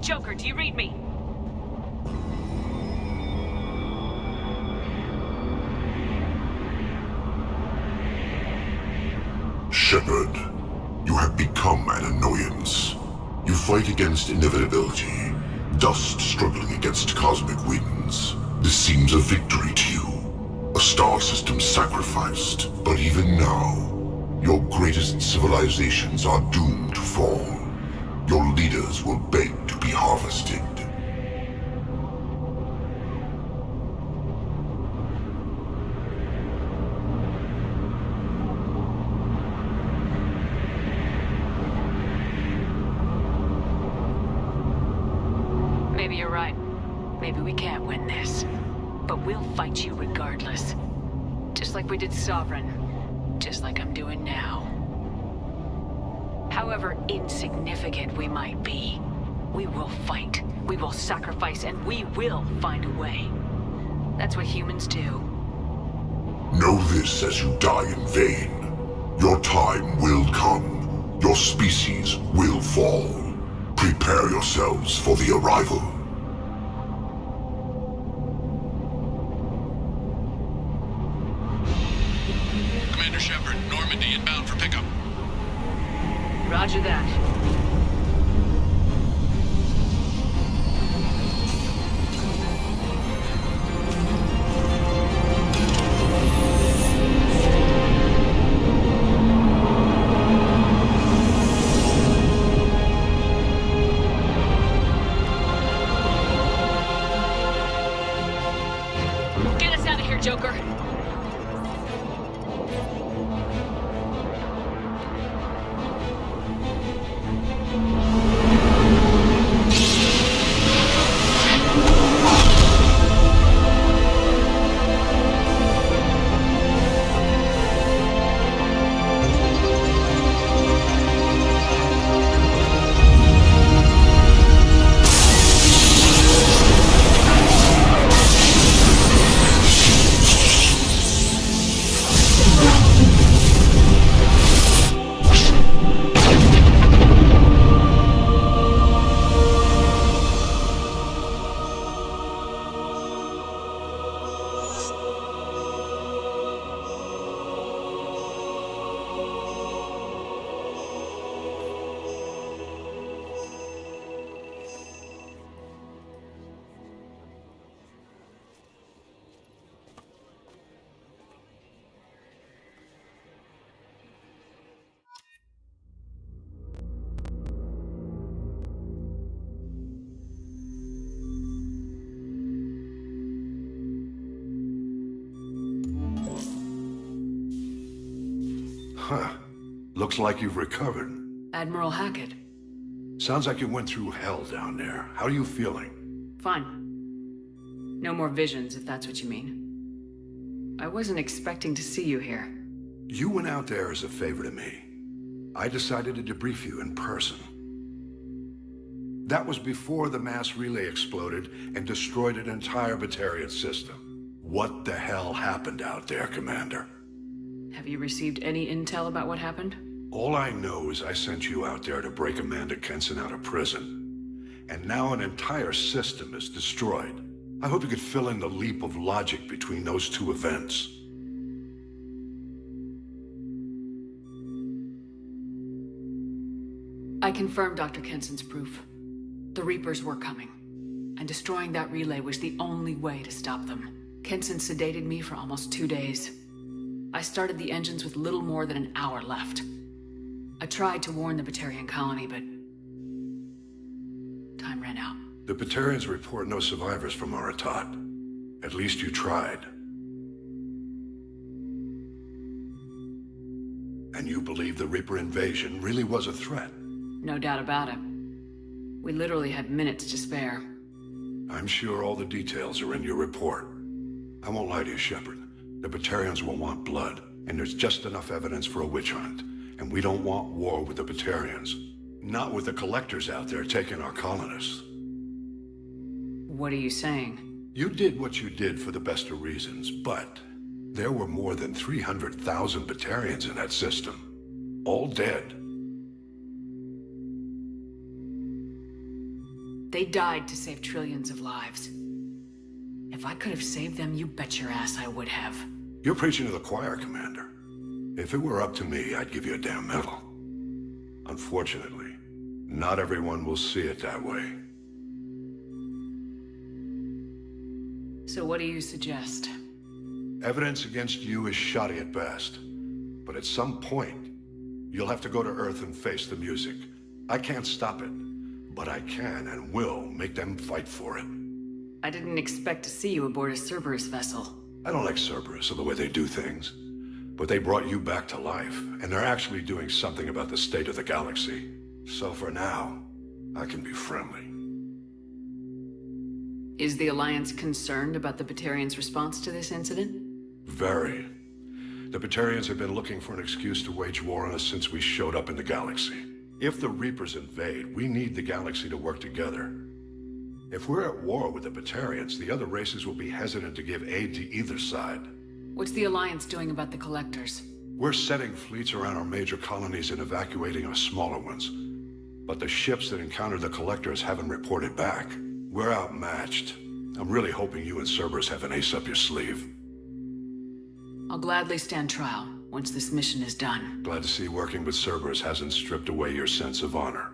Joker, do you read me? Shepard, you have become an annoyance. You fight against inevitability, dust struggling against cosmic winds. This seems a victory to you, a star system sacrificed. But even now, your greatest civilizations are doomed to fall. Your leaders will beg to be harvested. Maybe you're right. Maybe we can't win this. But we'll fight you regardless. Just like we did Sovereign. Just like I'm doing now. However insignificant we might be, we will fight, we will sacrifice, and we will find a way. That's what humans do. Know this as you die in vain. Your time will come. Your species will fall. Prepare yourselves for the arrival. Commander Shepard, Normandy inbound for pickup. Roger that. Get us out of here, Joker. Huh. Looks like you've recovered. Admiral Hackett. Sounds like you went through hell down there. How are you feeling? Fine. No more visions, if that's what you mean. I wasn't expecting to see you here. You went out there as a favor to me. I decided to debrief you in person. That was before the mass relay exploded and destroyed an entire Batarian system. What the hell happened out there, Commander? Have you received any intel about what happened? All I know is I sent you out there to break Amanda Kenson out of prison. And now an entire system is destroyed. I hope you could fill in the leap of logic between those two events. I confirmed Dr. Kenson's proof. The Reapers were coming, and destroying that relay was the only way to stop them. Kenson sedated me for almost 2 days. I started the engines with little more than an hour left. I tried to warn the Batarian colony, but time ran out. The Batarians report no survivors from Aratat. At least you tried. And you believe the Reaper invasion really was a threat? No doubt about it. We literally had minutes to spare. I'm sure all the details are in your report. I won't lie to you, Shepard. The Batarians will want blood, and there's just enough evidence for a witch hunt. And we don't want war with the Batarians. Not with the collectors out there taking our colonists. What are you saying? You did what you did for the best of reasons, but there were more than 300,000 Batarians in that system. All dead. They died to save trillions of lives. If I could have saved them, you bet your ass I would have. You're preaching to the choir, Commander. If it were up to me, I'd give you a damn medal. Unfortunately, not everyone will see it that way. So what do you suggest? Evidence against you is shoddy at best. But at some point, you'll have to go to Earth and face the music. I can't stop it, but I can and will make them fight for it. I didn't expect to see you aboard a Cerberus vessel. I don't like Cerberus or the way they do things. But they brought you back to life, and they're actually doing something about the state of the galaxy. So for now, I can be friendly. Is the Alliance concerned about the Batarians' response to this incident? Very. The Batarians have been looking for an excuse to wage war on us since we showed up in the galaxy. If the Reapers invade, we need the galaxy to work together. If we're at war with the Batarians, the other races will be hesitant to give aid to either side. What's the Alliance doing about the Collectors? We're setting fleets around our major colonies and evacuating our smaller ones. But the ships that encountered the Collectors haven't reported back. We're outmatched. I'm really hoping you and Cerberus have an ace up your sleeve. I'll gladly stand trial once this mission is done. Glad to see working with Cerberus hasn't stripped away your sense of honor.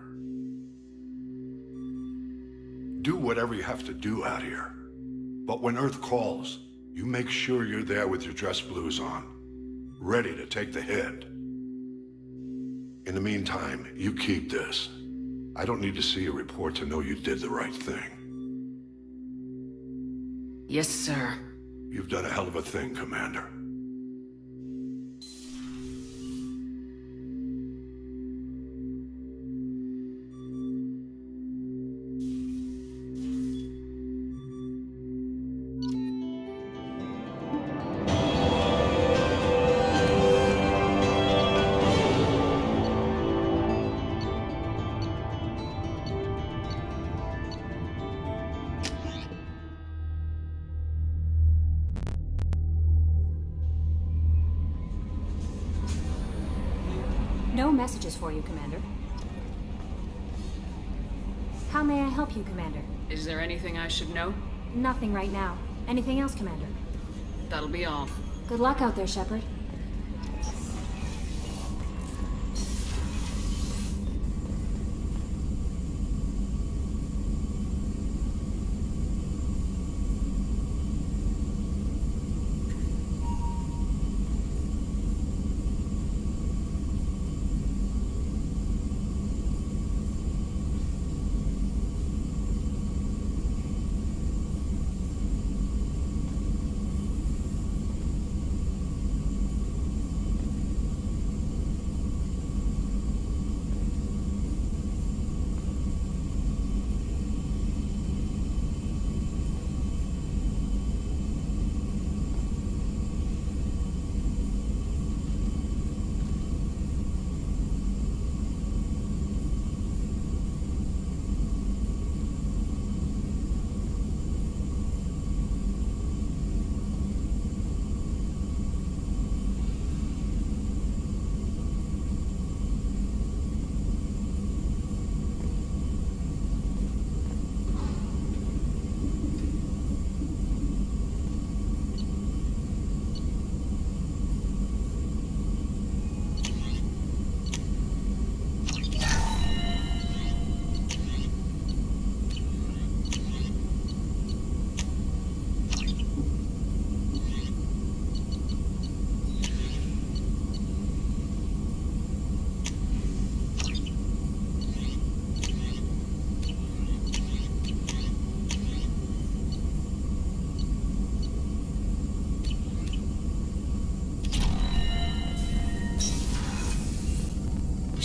Do whatever you have to do out here. But when Earth calls, you make sure you're there with your dress blues on, ready to take the hit. In the meantime, you keep this. I don't need to see a report to know you did the right thing. Yes, sir. You've done a hell of a thing, Commander. No messages for you, Commander. How may I help you, Commander? Is there anything I should know? Nothing right now. Anything else, Commander? That'll be all. Good luck out there, Shepard.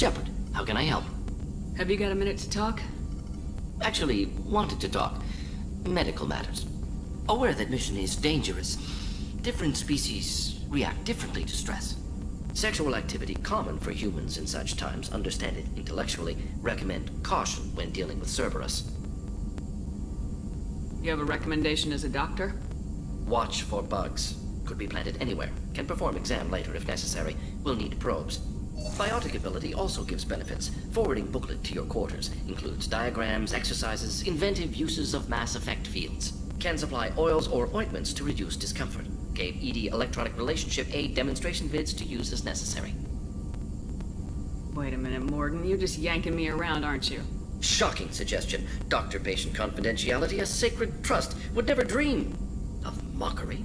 Shepard, how can I help? Have you got a minute to talk? Actually, wanted to talk. Medical matters. Aware that mission is dangerous. Different species react differently to stress. Sexual activity common for humans in such times. Understand it intellectually. Recommend caution when dealing with Cerberus. You have a recommendation as a doctor? Watch for bugs. Could be planted anywhere. Can perform exam later if necessary. Will need probes. Biotic ability also gives benefits. Forwarding booklet to your quarters. Includes diagrams, exercises, inventive uses of mass effect fields. Can supply oils or ointments to reduce discomfort. Gave ED electronic relationship aid demonstration vids to use as necessary. Wait a minute, Morgan. You're just yanking me around, aren't you? Shocking suggestion. Doctor-patient confidentiality, a sacred trust. Would never dream of mockery.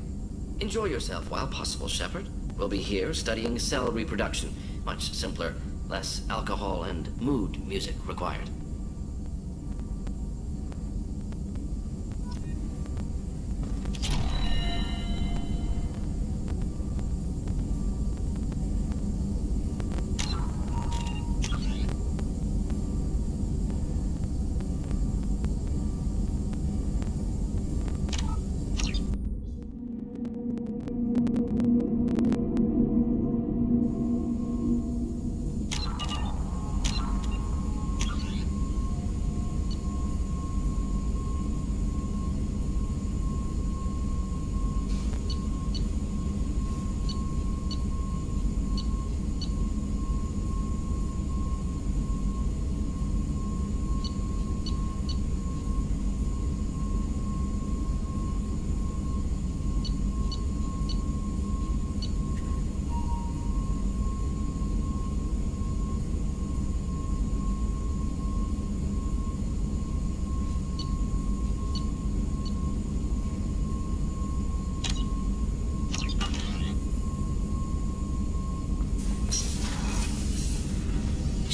Enjoy yourself while possible, Shepard. We'll be here studying cell reproduction. Much simpler, less alcohol and mood music required.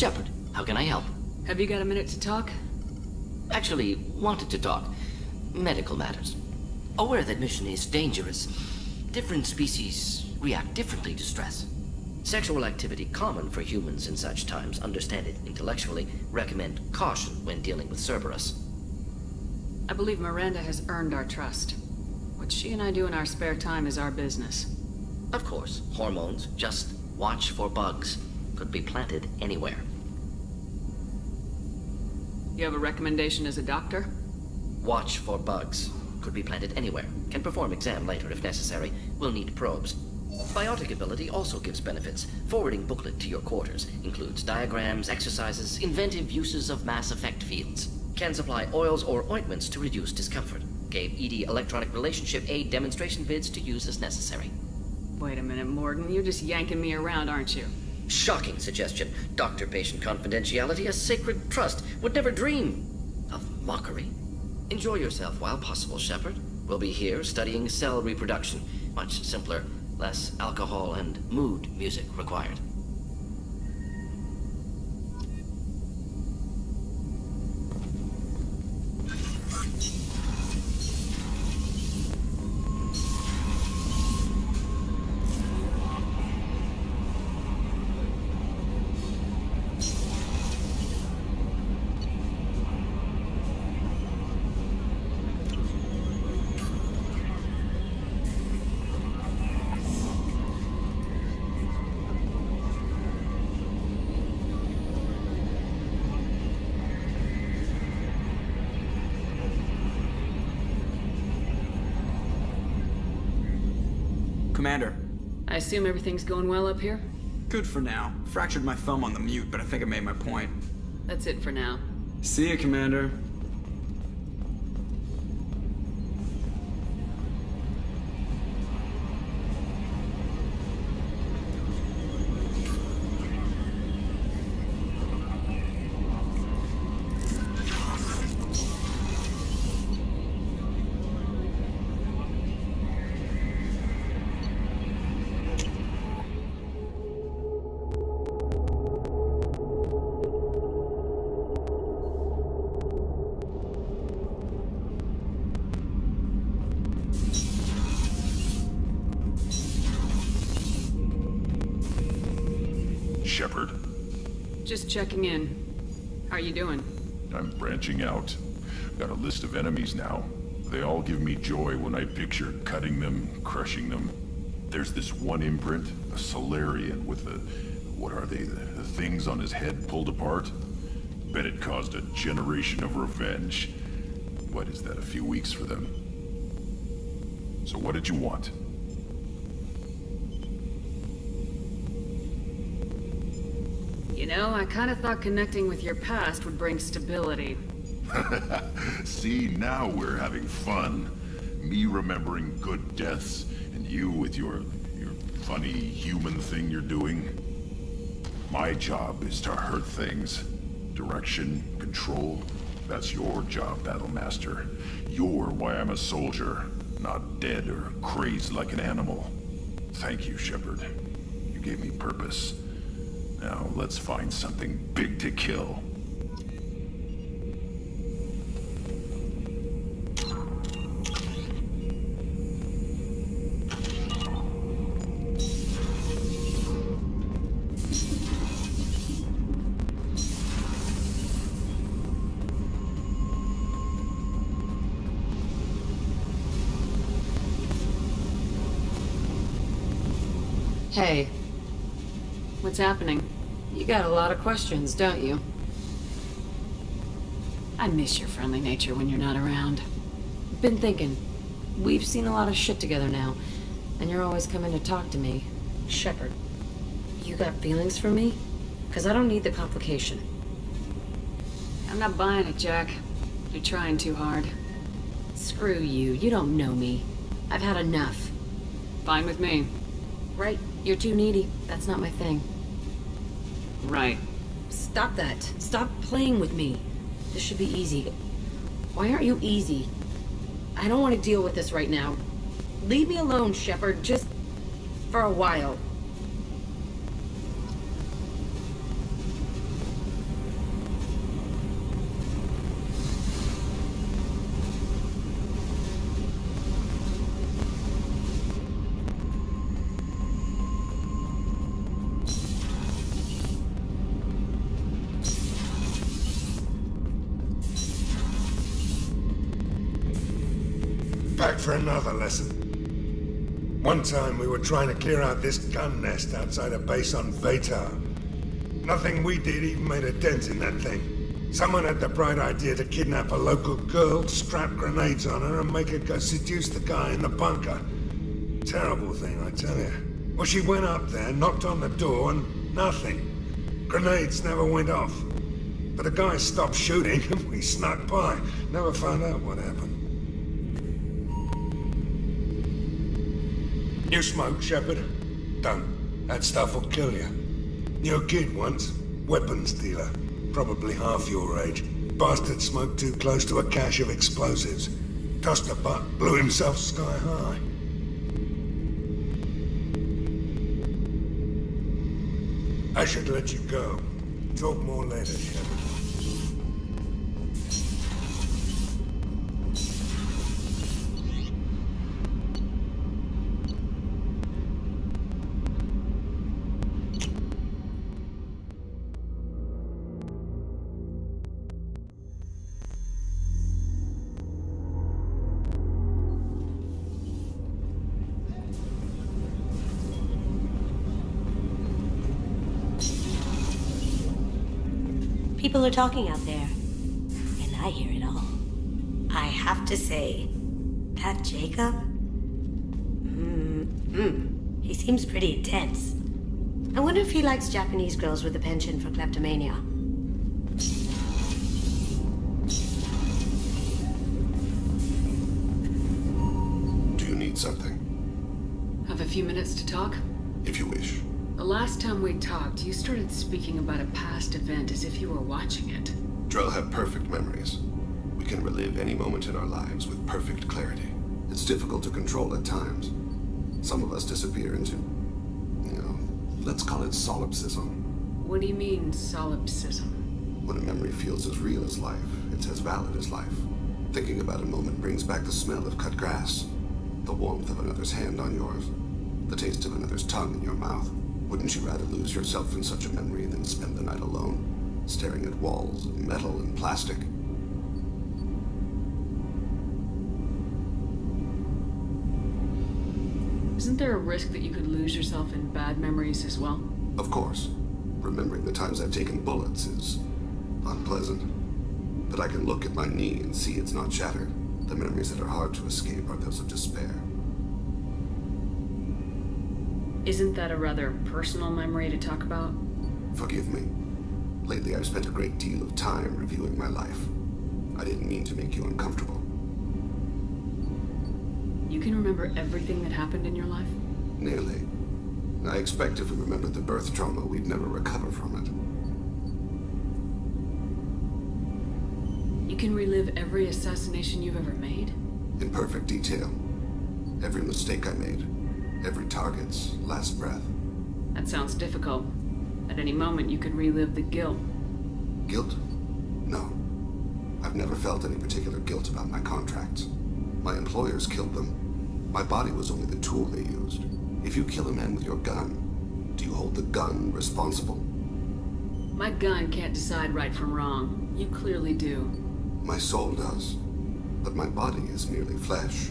Shepard, how can I help? Have you got a minute to talk? Actually, wanted to talk. Medical matters. Aware that mission is dangerous. Different species react differently to stress. Sexual activity common for humans in such times. Understand it intellectually. Recommend caution when dealing with Cerberus. I believe Miranda has earned our trust. What she and I do in our spare time is our business. Of course, hormones. Just watch for bugs. Could be planted anywhere. You have a recommendation as a doctor? Watch for bugs. Could be planted anywhere. Can perform exam later if necessary. Will need probes. Biotic ability also gives benefits. Forwarding booklet to your quarters. Includes diagrams, exercises, inventive uses of mass effect fields. Can supply oils or ointments to reduce discomfort. Gave ED electronic relationship aid demonstration vids to use as necessary. Wait a minute, Morgan. You're just yanking me around, aren't you? Shocking suggestion. Doctor-patient confidentiality, a sacred trust. Would never dream of mockery. Enjoy yourself while possible, Shepard. We'll be here studying cell reproduction. Much simpler, less alcohol and mood music required. Commander. I assume everything's going well up here? Good for now. Fractured my thumb on the mute, but I think I made my point. That's it for now. See ya, Commander. Shepard. Just checking in. How are you doing? I'm branching out. Got a list of enemies now. They all give me joy when I picture cutting them, crushing them. There's this one imprint, a Solarian with the... what are they? The things on his head pulled apart? Bet it caused a generation of revenge. What is that, a few weeks for them? So what did you want? You know, I kind of thought connecting with your past would bring stability. See, now we're having fun. Me remembering good deaths, and you with your funny human thing you're doing. My job is to hurt things. Direction, control, that's your job, Battlemaster. You're why I'm a soldier, not dead or crazed like an animal. Thank you, Shepard. You gave me purpose. Now let's find something big to kill. Hey. What's happening? You got a lot of questions, don't you? I miss your friendly nature when you're not around. Been thinking. We've seen a lot of shit together now, and you're always coming to talk to me. Shepard, you got feelings for me? Because I don't need the complication. I'm not buying it, Jack. You're trying too hard. Screw you. You don't know me. I've had enough. Fine with me. Right. You're too needy. That's not my thing. Right. Stop that. Stop playing with me. This should be easy. Why aren't you easy? I don't want to deal with this right now. Leave me alone, Shepard. Just for a while. Back for another lesson. One time we were trying to clear out this gun nest outside a base on Vatar. Nothing we did even made a dent in that thing. Someone had the bright idea to kidnap a local girl, strap grenades on her, and make her go seduce the guy in the bunker. Terrible thing, I tell you. Well, she went up there, knocked on the door, and nothing. Grenades never went off. But the guy stopped shooting, and we snuck by. Never found out what happened. You smoke, Shepard? Don't. That stuff will kill you. You're a kid once. Weapons dealer. Probably half your age. Bastard smoked too close to a cache of explosives. Tossed a butt, blew himself sky high. I should let you go. Talk more later, Shepard. People are talking out there, and I hear it all. I have to say, that Jacob? He seems pretty intense. I wonder if he likes Japanese girls with a penchant for kleptomania. Do you need something? Have a few minutes to talk? If you wish. The last time we talked, you started speaking about a past event as if you were watching it. Drell have perfect memories. We can relive any moment in our lives with perfect clarity. It's difficult to control at times. Some of us disappear into, let's call it solipsism. What do you mean, solipsism? When a memory feels as real as life, it's as valid as life. Thinking about a moment brings back the smell of cut grass, the warmth of another's hand on yours, the taste of another's tongue in your mouth. Wouldn't you rather lose yourself in such a memory than spend the night alone, staring at walls of metal and plastic? Isn't there a risk that you could lose yourself in bad memories as well? Of course. Remembering the times I've taken bullets is unpleasant. But I can look at my knee and see it's not shattered. The memories that are hard to escape are those of despair. Isn't that a rather personal memory to talk about? Forgive me. Lately, I've spent a great deal of time reviewing my life. I didn't mean to make you uncomfortable. You can remember everything that happened in your life? Nearly. I expect if we remembered the birth trauma, we'd never recover from it. You can relive every assassination you've ever made? In perfect detail. Every mistake I made. Every target's last breath. That sounds difficult. At any moment, you could relive the guilt. Guilt? No. I've never felt any particular guilt about my contracts. My employers killed them. My body was only the tool they used. If you kill a man with your gun, do you hold the gun responsible? My gun can't decide right from wrong. You clearly do. My soul does. But my body is merely flesh.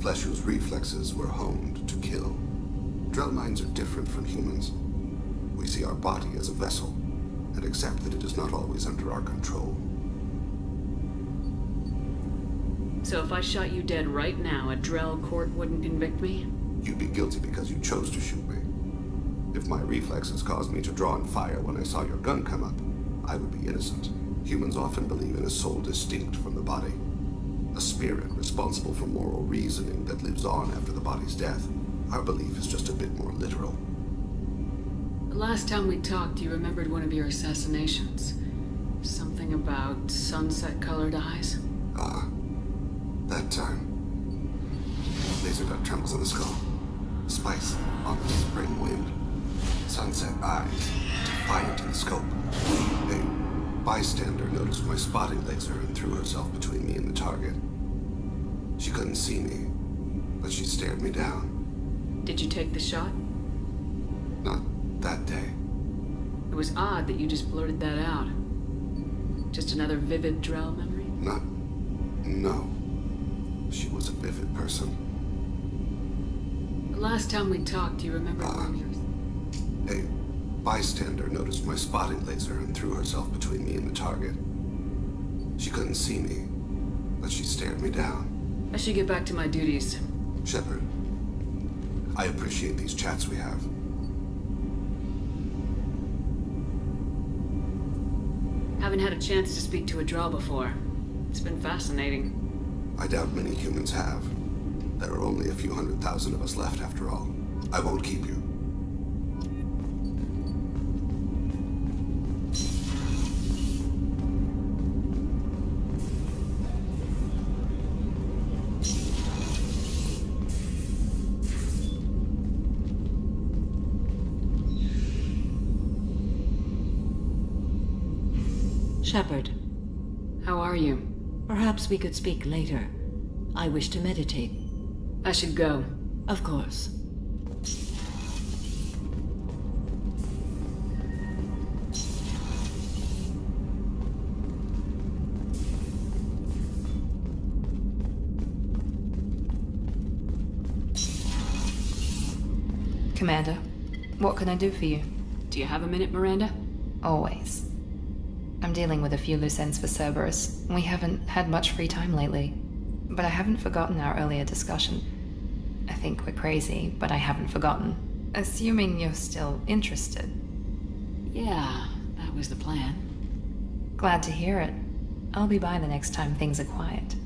Flesh whose reflexes were honed to kill. Drell minds are different from humans. We see our body as a vessel, and accept that it is not always under our control. So if I shot you dead right now, a Drell court wouldn't convict me? You'd be guilty because you chose to shoot me. If my reflexes caused me to draw and fire when I saw your gun come up, I would be innocent. Humans often believe in a soul distinct from the body. A spirit responsible for moral reasoning that lives on after the body's death. Our belief is just a bit more literal. The last time we talked, you remembered one of your assassinations. Something about sunset-colored eyes? Ah, that time. Laser dot trembles on the skull. Spice on the spring wind. Sunset eyes, defiant in the scope. A bystander noticed my spotting laser and threw herself between me and the target. She couldn't see me, but she stared me down. Did you take the shot? Not that day. It was odd that you just blurted that out. Just another vivid Drell memory? No. She was a vivid person. The last time we talked, you remember one of yours? A bystander noticed my spotting laser and threw herself between me and the target. She couldn't see me, but she stared me down. I should get back to my duties. Shepard, I appreciate these chats we have. Haven't had a chance to speak to a Drell before. It's been fascinating. I doubt many humans have. There are only a few 100,000 of us left after all. I won't keep you. Shepard. How are you? Perhaps we could speak later. I wish to meditate. I should go. Of course. Commander, what can I do for you? Do you have a minute, Miranda? Always. I'm dealing with a few loose ends for Cerberus. We haven't had much free time lately. But I haven't forgotten our earlier discussion. I think we're crazy, but I haven't forgotten. Assuming you're still interested. Yeah, that was the plan. Glad to hear it. I'll be by the next time things are quiet.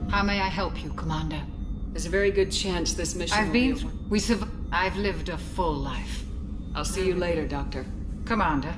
How may I help you, Commander? There's a very good chance this mission I've lived a full life. I'll see you later, Doctor. Commander,